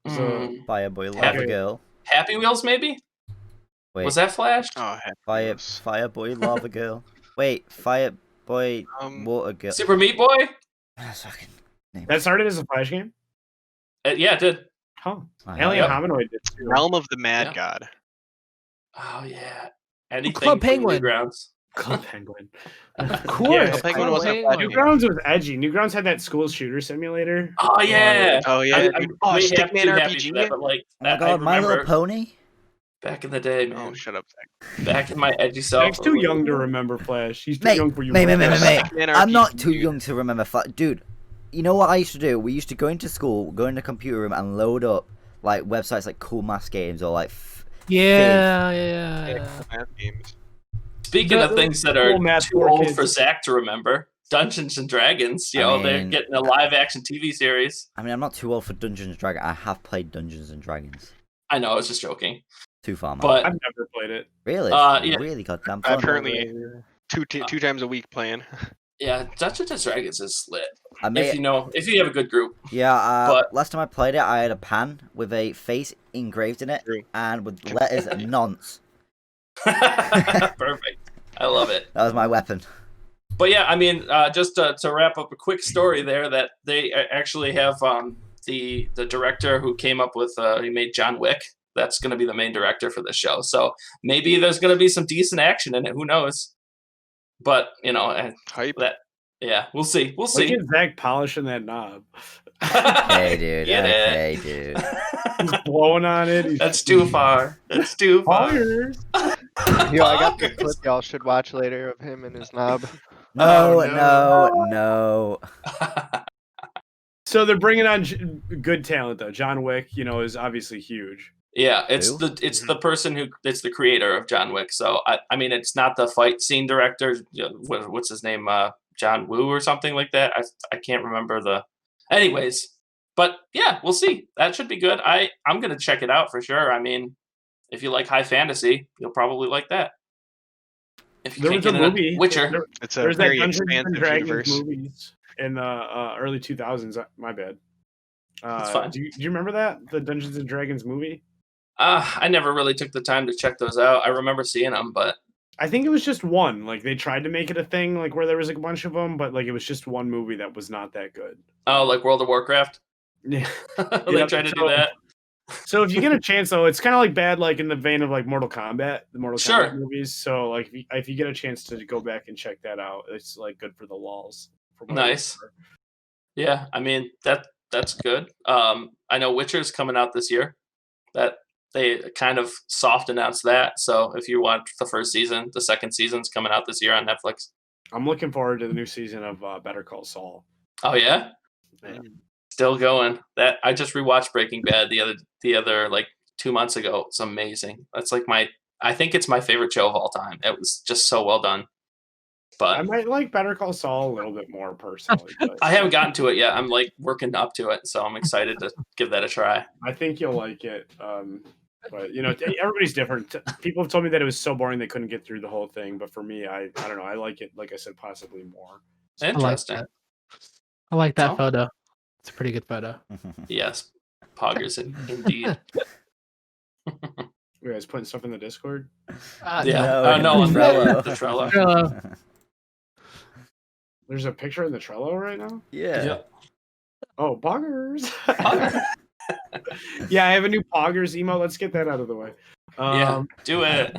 Fireboy Lava Girl. Happy Wheels, maybe? Wait. Was that Flash? Oh, Fireboy Lava Girl. Wait, Fireboy Water Girl. Super Meat Boy? That started as a Flash game? Yeah, it did. Oh, Alien Hominoid did too. Realm of the Mad God. Oh yeah. Anything Club Penguin. Newgrounds. Club Penguin. Of course. Club Penguin wasn't Newgrounds was edgy. Newgrounds had that school shooter simulator. Oh yeah. Stickman RPG. That, but like, oh my god, My Little Pony. Back in the day, man. Oh, shut up, Zach. Back in my edgy self. He's too young to remember Flash. He's too young for you. Mate. I'm not too young to remember Flash, dude. You know what I used to do? We used to go into school, go in the computer room, and load up like websites like Cool Mass Games or like yeah. Games. Speaking of things that are too old for Zach to remember, Dungeons and Dragons. They're getting a live action TV series. I mean, I'm not too old for Dungeons and Dragons. I have played Dungeons and Dragons. I know, I was just joking. Too far, man. But I've never played it. Really? Yeah. Really goddamn fun. I'm currently two times a week playing. Yeah, Dungeons and Dragons is lit. If you have a good group. Yeah, but last time I played it, I had a pan with a face engraved in it and with letters nonce. Perfect. I love it. That was my weapon. But yeah, I mean, just to wrap up a quick story there, that they actually have the director who came up with he made John Wick. That's going to be the main director for the show. So maybe there's going to be some decent action in it. Who knows? But hype. Yeah, we'll see. We'll see. Look at Zach polishing that knob. Hey, dude. Okay, dude. He's blowing on it. That's too far. That's too far. Yo, I got the clip y'all should watch later of him and his knob. No. So they're bringing on good talent though. John Wick, is obviously huge. Yeah, it's the person it's the creator of John Wick. So I mean, it's not the fight scene director. What's his name? John Woo or something like that. I can't remember anyways, but yeah, we'll see. That should be good. I'm gonna check it out for sure. I mean, if you like high fantasy, you'll probably like that. If you can't get a movie, Witcher. It's a very expansive universe. Movies in the early 2000s. My bad. It's fine. Do you remember that the Dungeons and Dragons movie? I never really took the time to check those out. I remember seeing them, but I think it was just one. Like they tried to make it a thing, like where there was like a bunch of them, but like it was just one movie that was not that good. Oh, like World of Warcraft? Yeah, they tried to do that. So if you get a chance, though, it's kind of like bad, like in the vein of like Mortal Kombat, the Mortal Kombat movies. So like if you get a chance to go back and check that out, it's like good for the lulz. Nice. Yeah, I mean that's good. I know Witcher's coming out this year. That they kind of soft announced that. So if you watch the first season, the second season's coming out this year on Netflix. I'm looking forward to the new season of Better Call Saul. Oh yeah? Still going. That I just rewatched Breaking Bad the other like 2 months ago. It's amazing. That's like I think it's my favorite show of all time. It was just so well done. But I might like Better Call Saul a little bit more personally. But I haven't gotten to it yet. I'm like working up to it, so I'm excited to give that a try. I think you'll like it. But everybody's different. People have told me that it was so boring they couldn't get through the whole thing. But for me, I don't know. I like it. Like I said, possibly more. Interesting. I like that photo. It's a pretty good photo. Yes, poggers indeed. You guys putting stuff in the Discord? Yeah. No, on Trello. The Trello. There's a picture in the Trello right now? Yeah. Oh, poggers. Pogger. Yeah, I have a new poggers emote. Let's get that out of the way. Yeah, do it.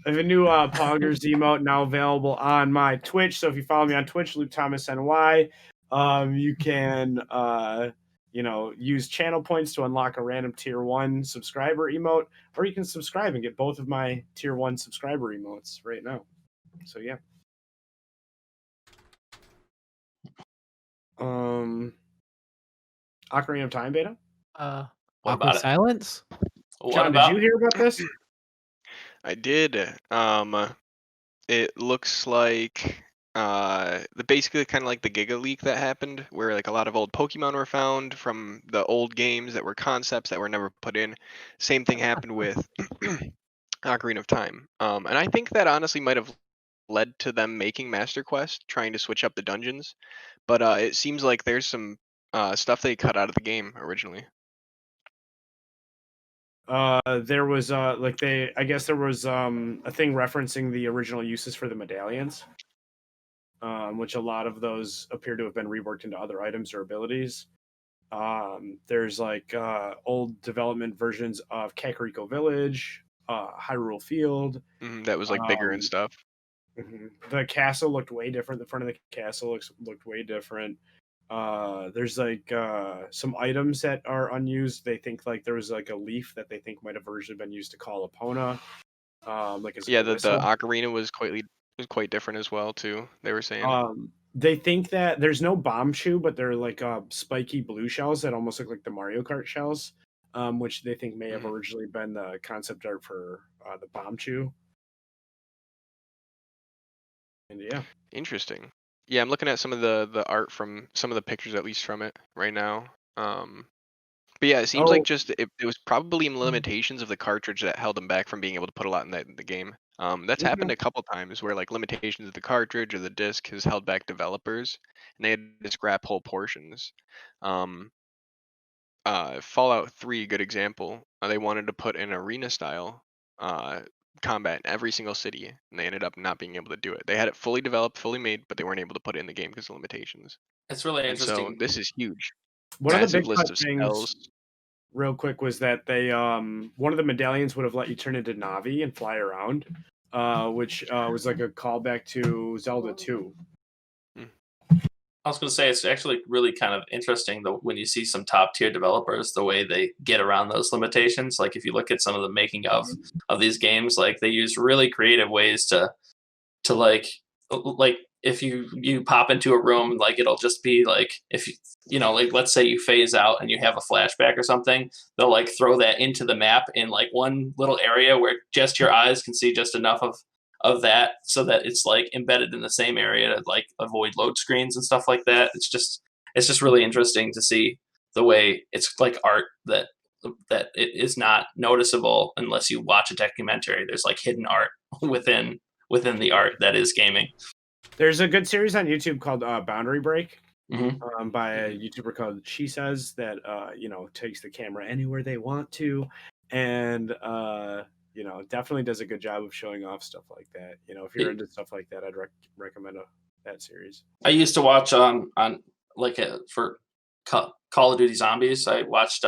I have a new poggers emote now available on my Twitch. So if you follow me on Twitch, Luke Thomas NY, you can use channel points to unlock a random tier 1 subscriber emote, or you can subscribe and get both of my tier 1 subscriber emotes right now. So yeah. Ocarina of Time beta? What Awkward about it? silence? What John, about? did you hear about this? I did. It looks like basically kind of like the Giga leak that happened, where like a lot of old Pokemon were found from the old games that were concepts that were never put in. Same thing happened with Ocarina of Time. And I think that honestly might have led to them making Master Quest, trying to switch up the dungeons. But it seems like there's some stuff they cut out of the game originally. There was I guess there was a thing referencing the original uses for the medallions, which a lot of those appear to have been reworked into other items or abilities. There's like old development versions of Kakariko Village, Hyrule Field. That was like bigger and stuff. The castle looked way different. The front of the castle looked way different. There's like some items that are unused. They think like there was like a leaf that they think might have originally been used to call Epona. The ocarina was quite different as well too. They were saying. They think that there's no bomb shoe, but they're like spiky blue shells that almost look like the Mario Kart shells, which they think may have originally been the concept art for the bomb shoe. And yeah, interesting. Yeah, I'm looking at some of the art from some of the pictures, at least from it right now. But yeah, it seems like just it was probably limitations of the cartridge that held them back from being able to put a lot in the game. That's happened a couple times where like limitations of the cartridge or the disc has held back developers, and they had to scrap whole portions. Fallout 3, good example. They wanted to put an arena style combat in every single city, and they ended up not being able to do it. They had it fully developed, fully made, but they weren't able to put it in the game because of limitations. It's really interesting. So this is huge. One of the big list of things, spells. real quick, was that they one of the medallions would have let you turn into Navi and fly around, which was like a callback to Zelda 2. I was going to say it's actually really kind of interesting though when you see some top tier developers, the way they get around those limitations. Like if you look at some of the making of these games, like they use really creative ways to like if you pop into a room, like it'll just be like if like let's say you phase out and you have a flashback or something, they'll like throw that into the map in like one little area where just your eyes can see just enough of that so that it's like embedded in the same area to like avoid load screens and stuff like that. It's just really interesting to see the way it's like art that it is not noticeable unless you watch a documentary. There's like hidden art within the art that is gaming. There's a good series on YouTube called Boundary Break by a YouTuber called She Says that takes the camera anywhere they want to, and definitely does a good job of showing off stuff like that. If you're into stuff like that, I'd recommend that series. I used to watch on like for Call of Duty Zombies. I watched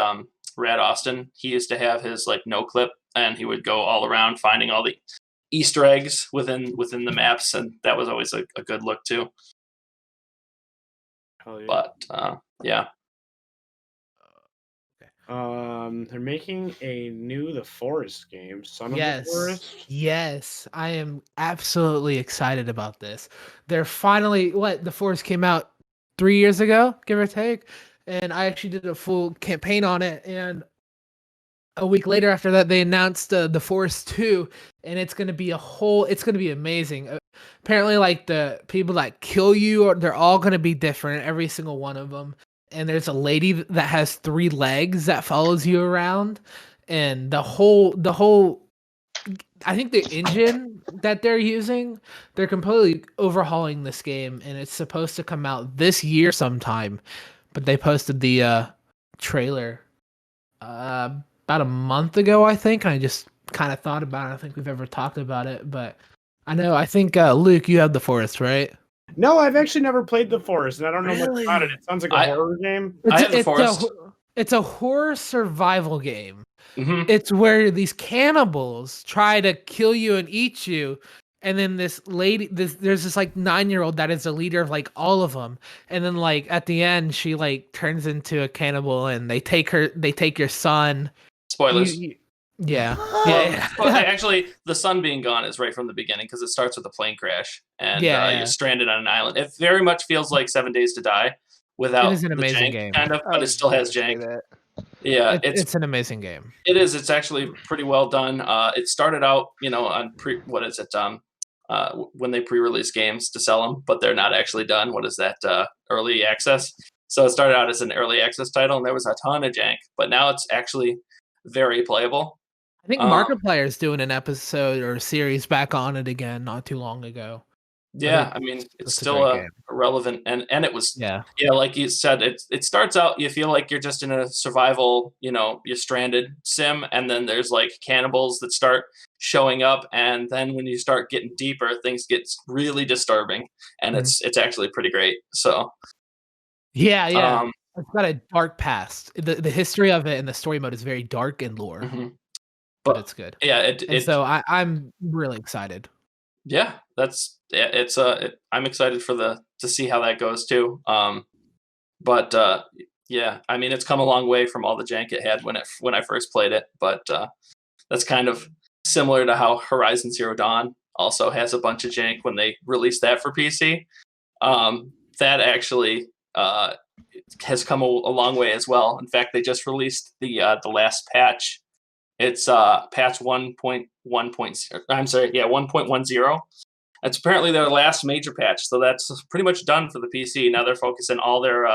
Rad Austin. He used to have his like no clip, and he would go all around finding all the Easter eggs within the maps, and that was always a good look too. Hell yeah. But yeah. They're making a new The Forest game, Son of Yes. the Forest. Yes, I am absolutely excited about this. They're finally The Forest came out 3 years ago, give or take, and I actually did a full campaign on it. And a week later after that, they announced The Forest 2, and it's gonna be it's gonna be amazing. Apparently, like the people that kill you, they're all gonna be different, every single one of them. And there's a lady that has 3 legs that follows you around, and the whole I think the engine that they're using, they're completely overhauling this game, and it's supposed to come out this year sometime. But they posted the trailer about a month ago, I think. And I just kind of thought about it. I don't think we've ever talked about it, but I think Luke, you have The Forest, right? No, I've actually never played The Forest, and I don't know much about it. Really? It sounds like a horror game. I have The Forest. It's a horror survival game. Mm-hmm. It's where these cannibals try to kill you and eat you, and then this lady, there's this like 9-year-old that is the leader of like all of them, and then like at the end she like turns into a cannibal, and they take your son. Spoilers. Yeah. Well, actually, the sun being gone is right from the beginning because it starts with a plane crash and you're stranded on an island. It very much feels like 7 Days to Die without It is an the amazing jank, game. kind of, but it still has jank. Yeah, it's an amazing game. It is. It's actually pretty well done. It started out, on when they pre-release games to sell them, but they're not actually done. What is that? Early access. So it started out as an early access title, and there was a ton of jank, but now it's actually very playable. I think Markiplier is doing an episode or a series back on it again not too long ago. Yeah, I mean, it's still relevant, and it was, like you said, it starts out, you feel like you're just in a survival, you're stranded sim, and then there's like cannibals that start showing up, and then when you start getting deeper, things get really disturbing, and it's actually pretty great. So yeah. It's got a dark past. The history of it and the story mode is very dark and lore. Mm-hmm. But it's good. Yeah, so I'm really excited. Yeah, I'm excited to see how that goes too. But I mean, it's come a long way from all the jank it had when I first played it. But that's kind of similar to how Horizon Zero Dawn also has a bunch of jank when they released that for PC. That actually has come a long way as well. In fact, they just released the last patch. It's patch 1.1.0. I'm sorry, 1.10. It's apparently their last major patch, so that's pretty much done for the PC. Now they're focusing all their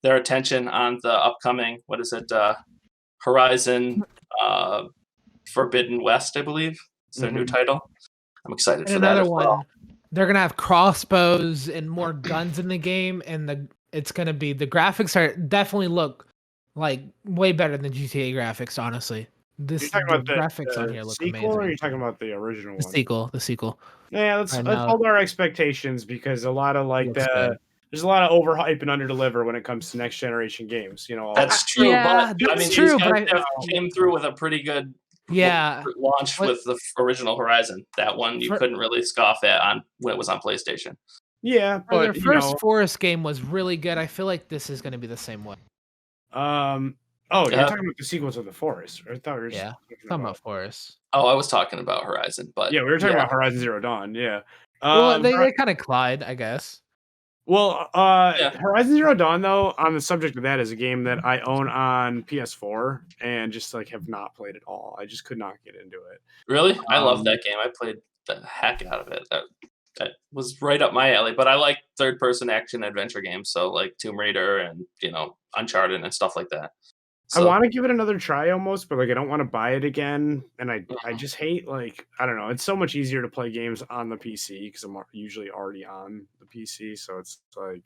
attention on the upcoming Horizon Forbidden West, I believe. It's their new title. I'm excited for that as well. They're gonna have crossbows and more guns in the game, and it's gonna be the graphics are definitely look like way better than GTA graphics, honestly. You're talking about the graphics on here look sequel, amazing. or are you talking about the original one? The sequel. Yeah, let's hold our expectations because a lot of there's a lot of overhype and underdeliver when it comes to next generation games. That's true. Yeah, but that's true. But came through with a pretty good launch with the original Horizon. That one you couldn't really scoff at when it was on PlayStation. Yeah, but their first Forest game was really good. I feel like this is going to be the same way. You're talking about the sequel to The Forest. I thought we were talking about Forest. Oh, I was talking about Horizon, but yeah, we were talking about Horizon Zero Dawn. Yeah. Well, they kind of collide, I guess. Well, Horizon Zero Dawn, though, on the subject of that, is a game that I own on PS4 and just have not played at all. I just could not get into it. Really? I love that game. I played the heck out of it. That was right up my alley. But I like third-person action adventure games, so like Tomb Raider and Uncharted and stuff like that. So, I want to give it another try almost, but I don't want to buy it again. And I just hate I don't know. It's so much easier to play games on the PC because I'm usually already on the PC. So it's I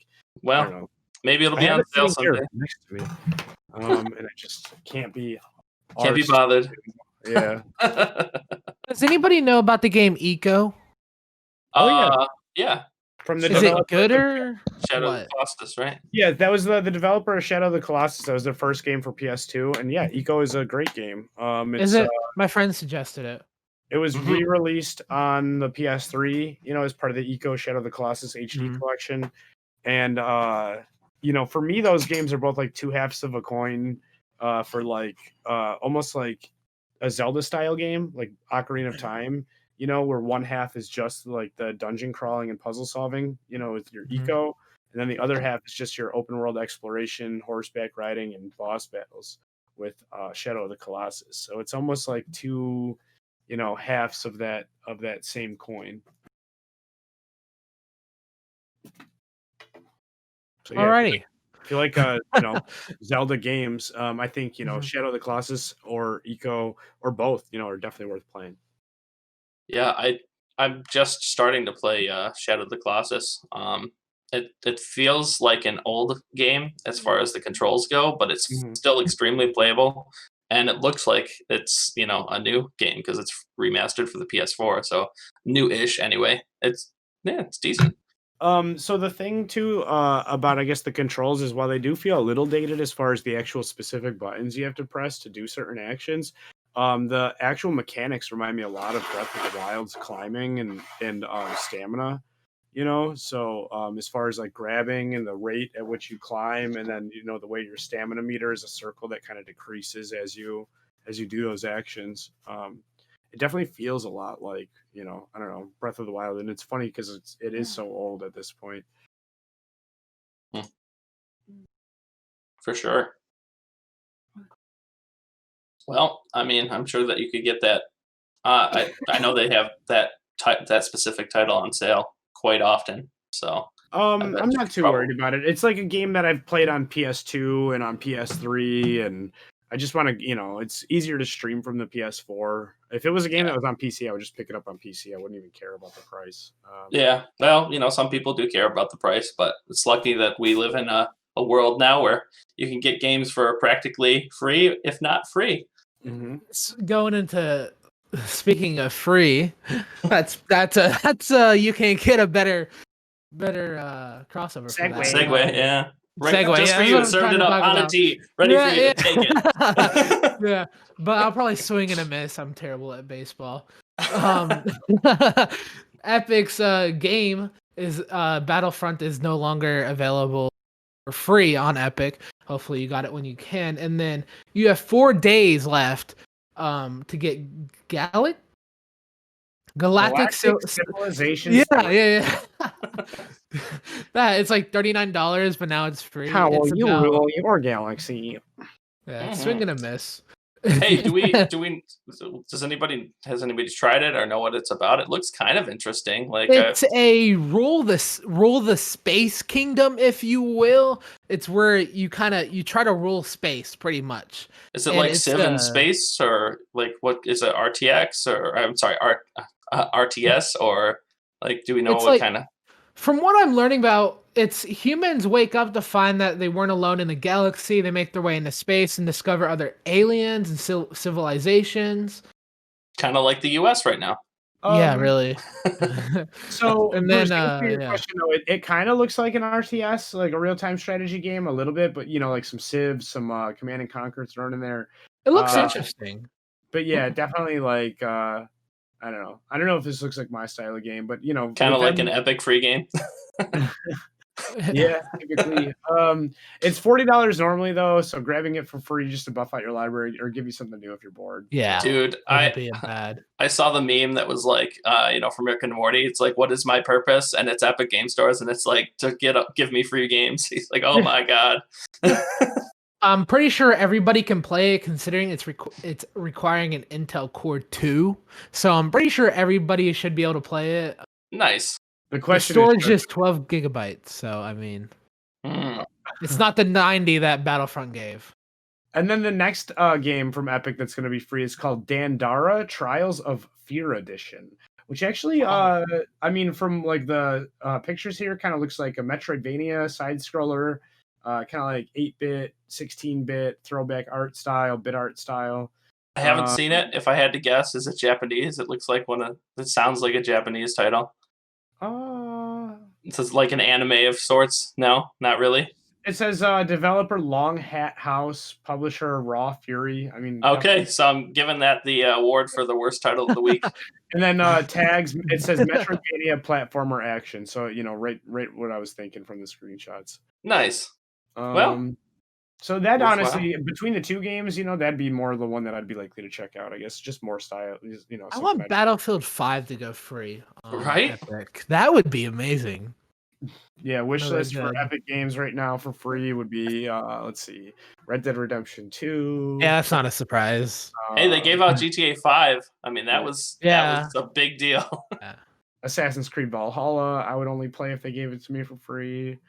don't know. Maybe it'll be on sale someday. Next to me. And I just can't be bothered. Yeah. Does anybody know about the game Eco? Yeah. Is it good or Shadow of the Colossus, right? Yeah, that was the developer of Shadow of the Colossus. That was their first game for PS2, and yeah, Eco is a great game. Is it? My friend suggested it. It was re-released on the PS3, as part of the Eco Shadow of the Colossus HD collection, and for me, those games are both like two halves of a coin, for almost like a Zelda style game, like Ocarina of Time. Where one half is just like the dungeon crawling and puzzle solving, with your Eco, and then the other half is just your open world exploration, horseback riding, and boss battles with Shadow of the Colossus. So it's almost like two, halves of that same coin. So, alrighty. If you like Zelda games, I think Shadow of the Colossus or Eco or both, are definitely worth playing. Yeah, I'm just starting to play Shadow of the Colossus. It feels like an old game as far as the controls go, but it's still extremely playable, and it looks like it's a new game because it's remastered for the PS4, so new-ish anyway. It's decent. So the thing too about I guess the controls is while they do feel a little dated as far as the actual specific buttons you have to press to do certain actions, the actual mechanics remind me a lot of Breath of the Wild's climbing and stamina. So as far as like grabbing and the rate at which you climb, and then the way your stamina meter is a circle that kind of decreases as you do those actions. It definitely feels a lot like I don't know, Breath of the Wild, and it's funny because it is so old at this point. For sure. Well, I mean, I'm sure that you could get that. I know they have that specific title on sale quite often. So I'm not too worried about it. It's like a game that I've played on PS2 and on PS3, and I just want to, it's easier to stream from the PS4. If it was a game that was on PC, I would just pick it up on PC. I wouldn't even care about the price. Yeah, well, some people do care about the price, but it's lucky that we live in a world now where you can get games for practically free, if not free. Mm-hmm. Going into speaking of free, that's you can't get a better crossover. Segue, yeah. Right, segue, just for you, served it up on a tee, ready for you to take it. Yeah, but I'll probably swing and a miss. I'm terrible at baseball. Epic's game is Battlefront is no longer available for free on Epic. Hopefully you got it when you can, and then you have 4 days left to get Galactic Civilization. Yeah. That it's like $39, but now it's free. How will you rule your galaxy? Yeah, swing and a miss. Hey, has anybody tried it or know what it's about? It looks kind of interesting. Like it's a rule the space kingdom, if you will. It's where you try to rule space pretty much. Is it like Civ in space, or like what is it, RTX, or I'm sorry, RTS, or like do we know what kind of? From what I'm learning about, it's humans wake up to find that they weren't alone in the galaxy. They make their way into space and discover other aliens and civilizations. Kind of like the U.S. right now. Yeah, really. So, and then question, though, it kind of looks like an RTS, like a real-time strategy game, a little bit, but like some Civ, some Command and Conquer thrown in there. It looks interesting. But yeah, definitely like I don't know if this looks like my style of game, but kind of like an Epic free game. Yeah, typically. It's $40 normally though, so grabbing it for free just to buff out your library or give you something new if you're bored. Yeah, dude, I saw the meme that was like, from Rick and Morty. It's like, what is my purpose? And it's Epic Game Stores, and it's like to give me free games. He's like, oh my god. I'm pretty sure everybody can play it, considering it's requiring an Intel Core 2. So I'm pretty sure everybody should be able to play it. Nice. The question storage is just 12 gigabytes. So I mean, it's not the 90 that Battlefront gave. And then the next game from Epic that's going to be free is called Dandara Trials of Fear Edition, which actually, from like the pictures here, kind of looks like a Metroidvania side scroller. Kind of like 8-bit, 16-bit throwback art style, bit art style. I haven't seen it. If I had to guess, is it Japanese? It looks like it sounds like a Japanese title. It says like an anime of sorts. No, not really. It says developer Long Hat House, publisher Raw Fury. I mean, okay, so I'm giving that the award for the worst title of the week. And then tags. It says Metroidvania platformer action. So right what I was thinking from the screenshots. Nice. So that honestly, between the two games, that'd be more the one that I'd be likely to check out. I guess just more style. I want Battlefield 5 to go free. Right? Epic. That would be amazing. Yeah, wish list for Epic Games right now for free would be let's see, Red Dead Redemption 2. Yeah, that's not a surprise. Hey, they gave out GTA 5. I mean, that was a big deal. Yeah. Assassin's Creed Valhalla, I would only play if they gave it to me for free.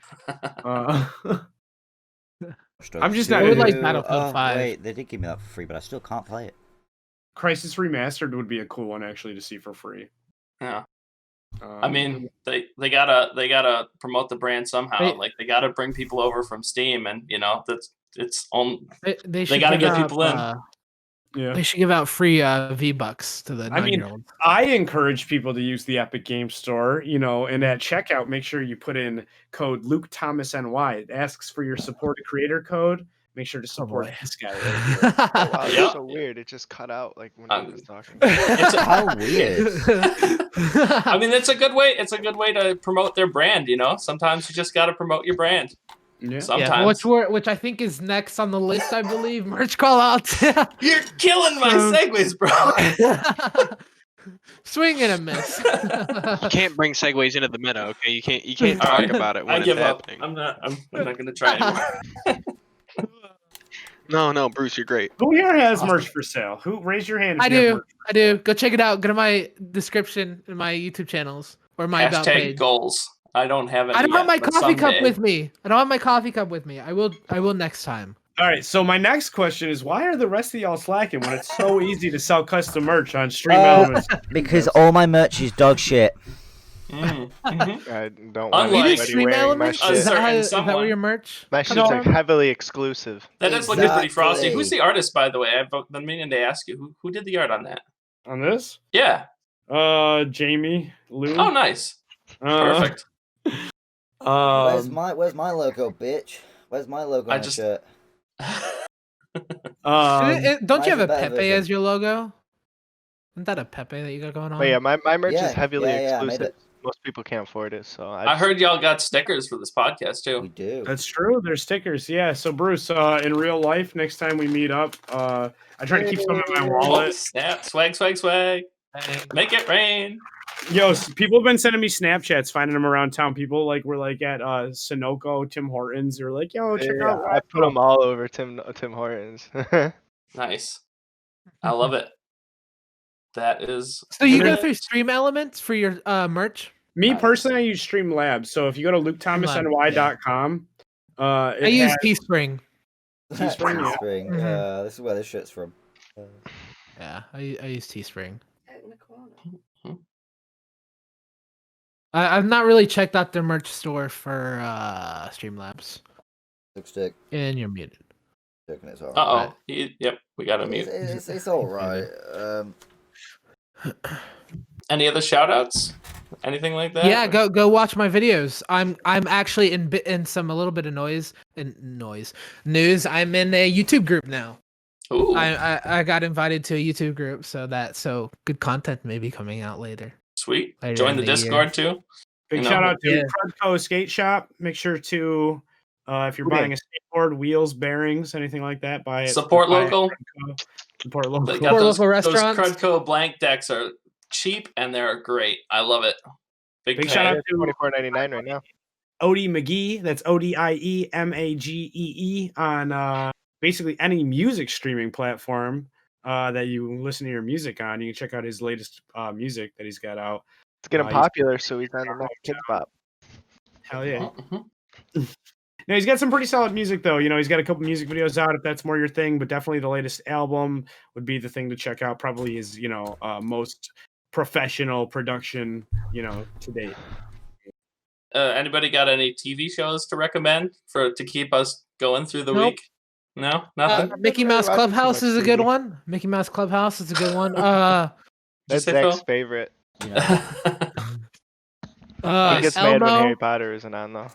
I'm just not. I would like Battlefield 5. Wait, they did give me that for free, but I still can't play it. Crisis Remastered would be a cool one actually to see for free. Yeah. I mean, they gotta promote the brand somehow. They gotta bring people over from Steam, and they gotta get people in. Yeah. They should give out free V-Bucks to the 9-year-olds. I encourage people to use the Epic Game Store, and at checkout, make sure you put in code Luke Thomas NY. It asks for your support a creator code. Make sure to support this guy right here. Oh, wow, Yep. that's so weird. It just cut out like when he was talking. How weird. I mean, it's a good way. It's a good way to promote their brand. Sometimes you just got to promote your brand. Yeah. Sometimes. Which I think is next on the list, I believe. Merch call outs. You're killing my segues, bro. Swing and a miss. You can't bring segues into the meta, okay? You can't talk about it when I it's give up. happening. I'm not going to try anymore. No, Bruce, you're great. Who here has merch for sale? Who raise your hand? If I you have do. merch. I do. Go check it out. Go to my description in my YouTube channels or my about Hashtag page. goals. I don't have it. I don't have my coffee cup with me. me. I will next time. All right. So my next question is, why are the rest of y'all slacking when it's so easy to sell custom merch on Stream Elements? Because all my merch is dog shit. I don't Unlike- want You do anybody Stream wearing my Elements? shit. Is that Someone. where your merch? My shit's comes like from? heavily exclusive. That is looking pretty frosty. Exactly. Who's the artist, by the way? I've been meaning to ask you. Who did the art on that? On this? Yeah. Jamie Lou. Oh, nice. Perfect. Where's my logo, bitch? Where's my logo on the just- shirt? Don't you have mine's a a better Pepe version. as your logo? Isn't that a Pepe that you got going on? But yeah, my merch Yeah, is heavily yeah, I made exclusive. it. Most people can't afford it, so I heard y'all got stickers for this podcast, We too. do. That's true. They're stickers. Yeah. So Bruce, in real life, next time we meet up, I try to keep some in my Oh, wallet. snap. Swag. Make it rain. Yo, people have been sending me Snapchats, finding them around town. People were like at Sunoco, Tim Hortons. They're like, "Yo, check Yeah, out." I put them all over Tim Hortons. Nice. I love it. That is. So you go great. through Stream Elements for your merch? Me Nice. personally, I use Streamlabs. So if you go to LukeThomasNY.com, I use Teespring. Teespring, yeah. Teespring. Mhm. This is where this shit's from. Yeah, I use Teespring. Mhm. I've not really checked out their merch store for Streamlabs. Stick. And you're muted. Joking, it's alright. Uh-oh. Yep, we got to mute. It's all right. Any other shout-outs? Anything like that? Yeah, go watch my videos. I'm actually in some a little bit of news. I'm in a YouTube group now. Ooh, I got invited to a YouTube group, so good content may be coming out later. sweet. later Join in the the year. Discord, too. Big You know, shout out to yeah. Crudco Skate Shop. Make sure to, if you're buying a skateboard, wheels, bearings, anything like that, buy it. Support buy it at local. Crudco. Support local. They got Support those, local restaurants. Those Crudco blank decks are cheap, and they're great. I love it. Big shout out to $24.99 right now. Odie McGee. That's ODIEMAGEE on basically any music streaming platform that you listen to your music on. You can check out his latest music that he's got out. It's getting He's- popular, so he's on the next Kids Bop. Hell yeah. Mhm. No, he's got some pretty solid music though. He's got a couple music videos out if that's more your thing, but definitely the latest album would be the thing to check out. Probably his, most professional production, to date. Anybody got any TV shows to recommend to keep us going through the Nope. week? No, nothing. Mickey really Mouse watching too Clubhouse much is a good TV. one. Mickey Mouse Clubhouse is a good one. Did you That's say, Zach's Phil? favorite. You know, He gets mad when Elmo, Harry Potter isn't on, though.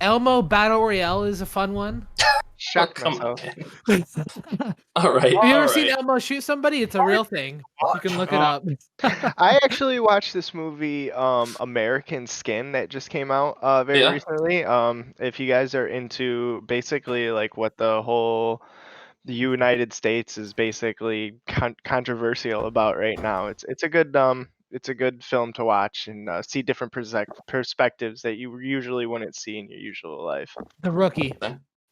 Elmo Battle Royale is a fun one. Shock Come on, myself. man. All right. Have you ever all seen right. Elmo shoot somebody? It's a real thing. You can look it up. I actually watched this movie, American Skin, that just came out very Yeah. recently. If you guys are into basically like what the United States is basically controversial about right now, it's a good film to watch and see different perspectives that you usually wouldn't see in your usual life. The Rookie.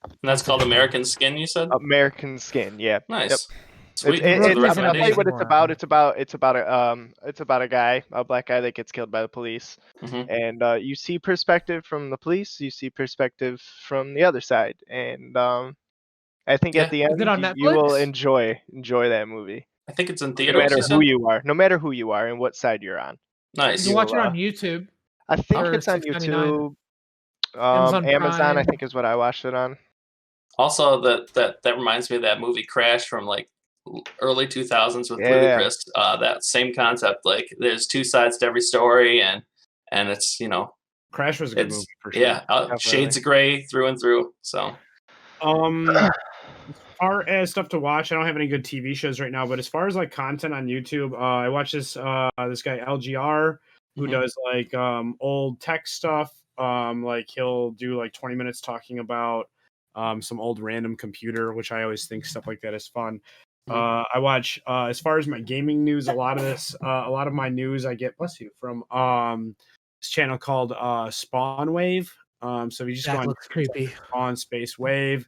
And that's called American Skin, you said? American Skin, yeah. Nice. Yep. Sweet. it- For the it's I'll tell you recommendation. what it's about. It's about a guy, a black guy that gets killed by the police, Mhm. and you see perspective from the police, you see perspective from the other side, and I think at the Is end it on you will Netflix? enjoy that movie, I think it's in no theaters. matter You who said? no matter who you are and what side you're on. Nice. You can watch it will, on YouTube. I think For it's on $6.99. YouTube. Amazon Amazon, I Prime. think, is what I watched it on. Also, that reminds me of that movie Crash from like early 2000s with Ludacris. That same concept. Like, there's two sides to every story, and it's Crash was a good movie for sure. Yeah, shades of gray through and through. So, as far as stuff to watch, I don't have any good TV shows right now. But as far as like content on YouTube, I watch this guy LGR who does like old tech stuff. Like he'll do like 20 minutes talking about some old random computer, which I always think stuff like that is fun. I watch as far as my gaming news, a lot of my news I get from this channel called Spawn Wave. So if you just go on Spawn Space Wave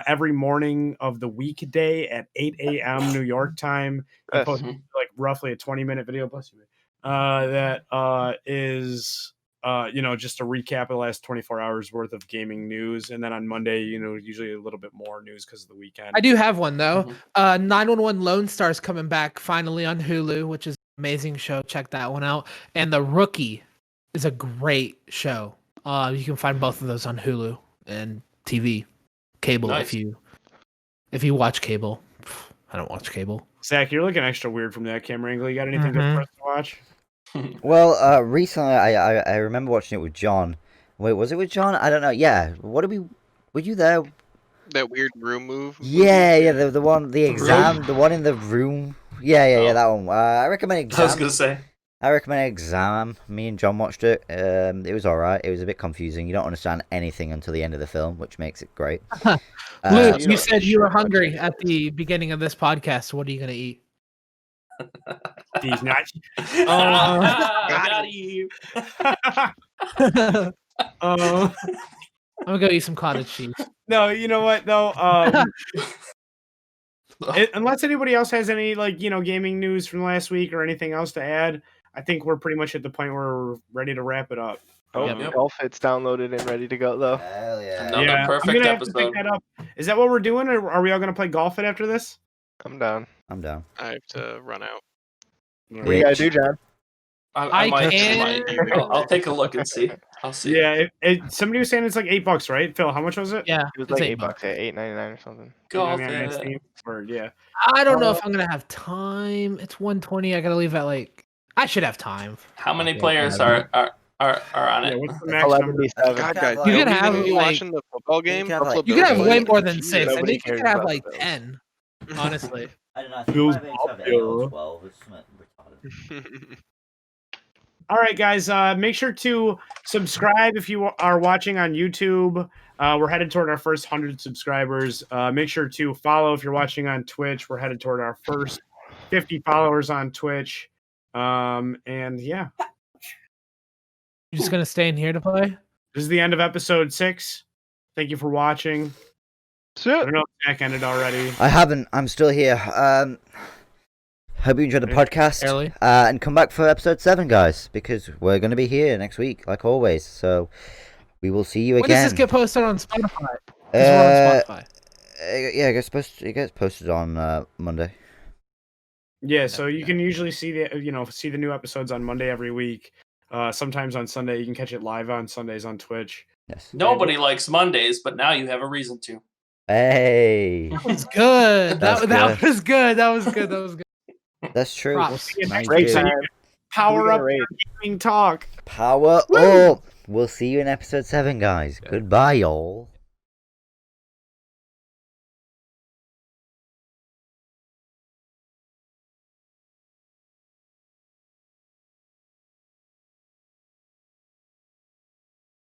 every morning of the weekday at 8 a.m. New York time, I post like roughly a 20-minute video. That is just a recap of the last 24 hours worth of gaming news, and then on Monday, usually a little bit more news because of the weekend. I do have one though. 911 Lone Star's coming back finally on Hulu, which is an amazing show. Check that one out. And The Rookie is a great show. You can find both of those on Hulu and TV, cable. Nice. If you watch cable. I don't watch cable. Zach, you're looking extra weird from that camera angle. You got anything good for us to watch? Well, recently I remember watching it with John. Wait, was it with John? I don't know. Yeah. Were you there? That weird room move? Yeah, the one, the exam, the one in the room. Yeah, that one. I recommend Exam. I was going to say. I recommend Exam. Me and John watched it. It was alright. It was a bit confusing. You don't understand anything until the end of the film, which makes it great. Luke, you said you were hungry at the beginning of this podcast. What are you going to eat? These nuts. Got you. I'm gonna go eat some cottage cheese. No, you know what though? Unless anybody else has any gaming news from last week or anything else to add, I think we're pretty much at the point where we're ready to wrap it up. Golf Hit's downloaded and ready to go though. Hell yeah! Another perfect I'm gonna episode. Have to pick that up. Is that what we're doing, or are we all gonna play Golf Hit after this? I'm down. I have to run out. What do you gotta do, John? I might. I'll take a look and see. I'll see. Yeah, somebody was saying it's like $8, right? Phil, how much was it? Yeah, it was like $8, $8.99 or something. Golf yeah. I don't know if I'm gonna have time. It's 1:20. I gotta leave at I should have time. How many players are on it? What's the max number? God, guys, you can have watching the football game. You can have way more than 6. I think you can have 10. Honestly. I don't know. I think you might be able to have 8 or 12. It's retarded. All right, guys. Make sure to subscribe if you are watching on YouTube. We're headed toward our first 100 subscribers. Make sure to follow if you're watching on Twitch. We're headed toward our first 50 followers on Twitch. And yeah. You're just gonna stay in here to play? This is the end of episode 6. Thank you for watching. I don't know if Jack ended already. I haven't. I'm still here. Hope you enjoyed the podcast. And come back for episode 7, guys, because we're going to be here next week, like always. So we will see you again. When does this get posted on Spotify? We're on Spotify. Yeah, it gets posted on Monday. Yeah, so you can usually see the new episodes on Monday every week. Sometimes on Sunday. You can catch it live on Sundays on Twitch. Yes. Nobody likes Mondays, but now you have a reason to. Hey. That was good. That was good. That was good. That's true. We'll see you next week. Power up your gaming talk. Power up. We'll see you in episode 7, guys. Goodbye, y'all.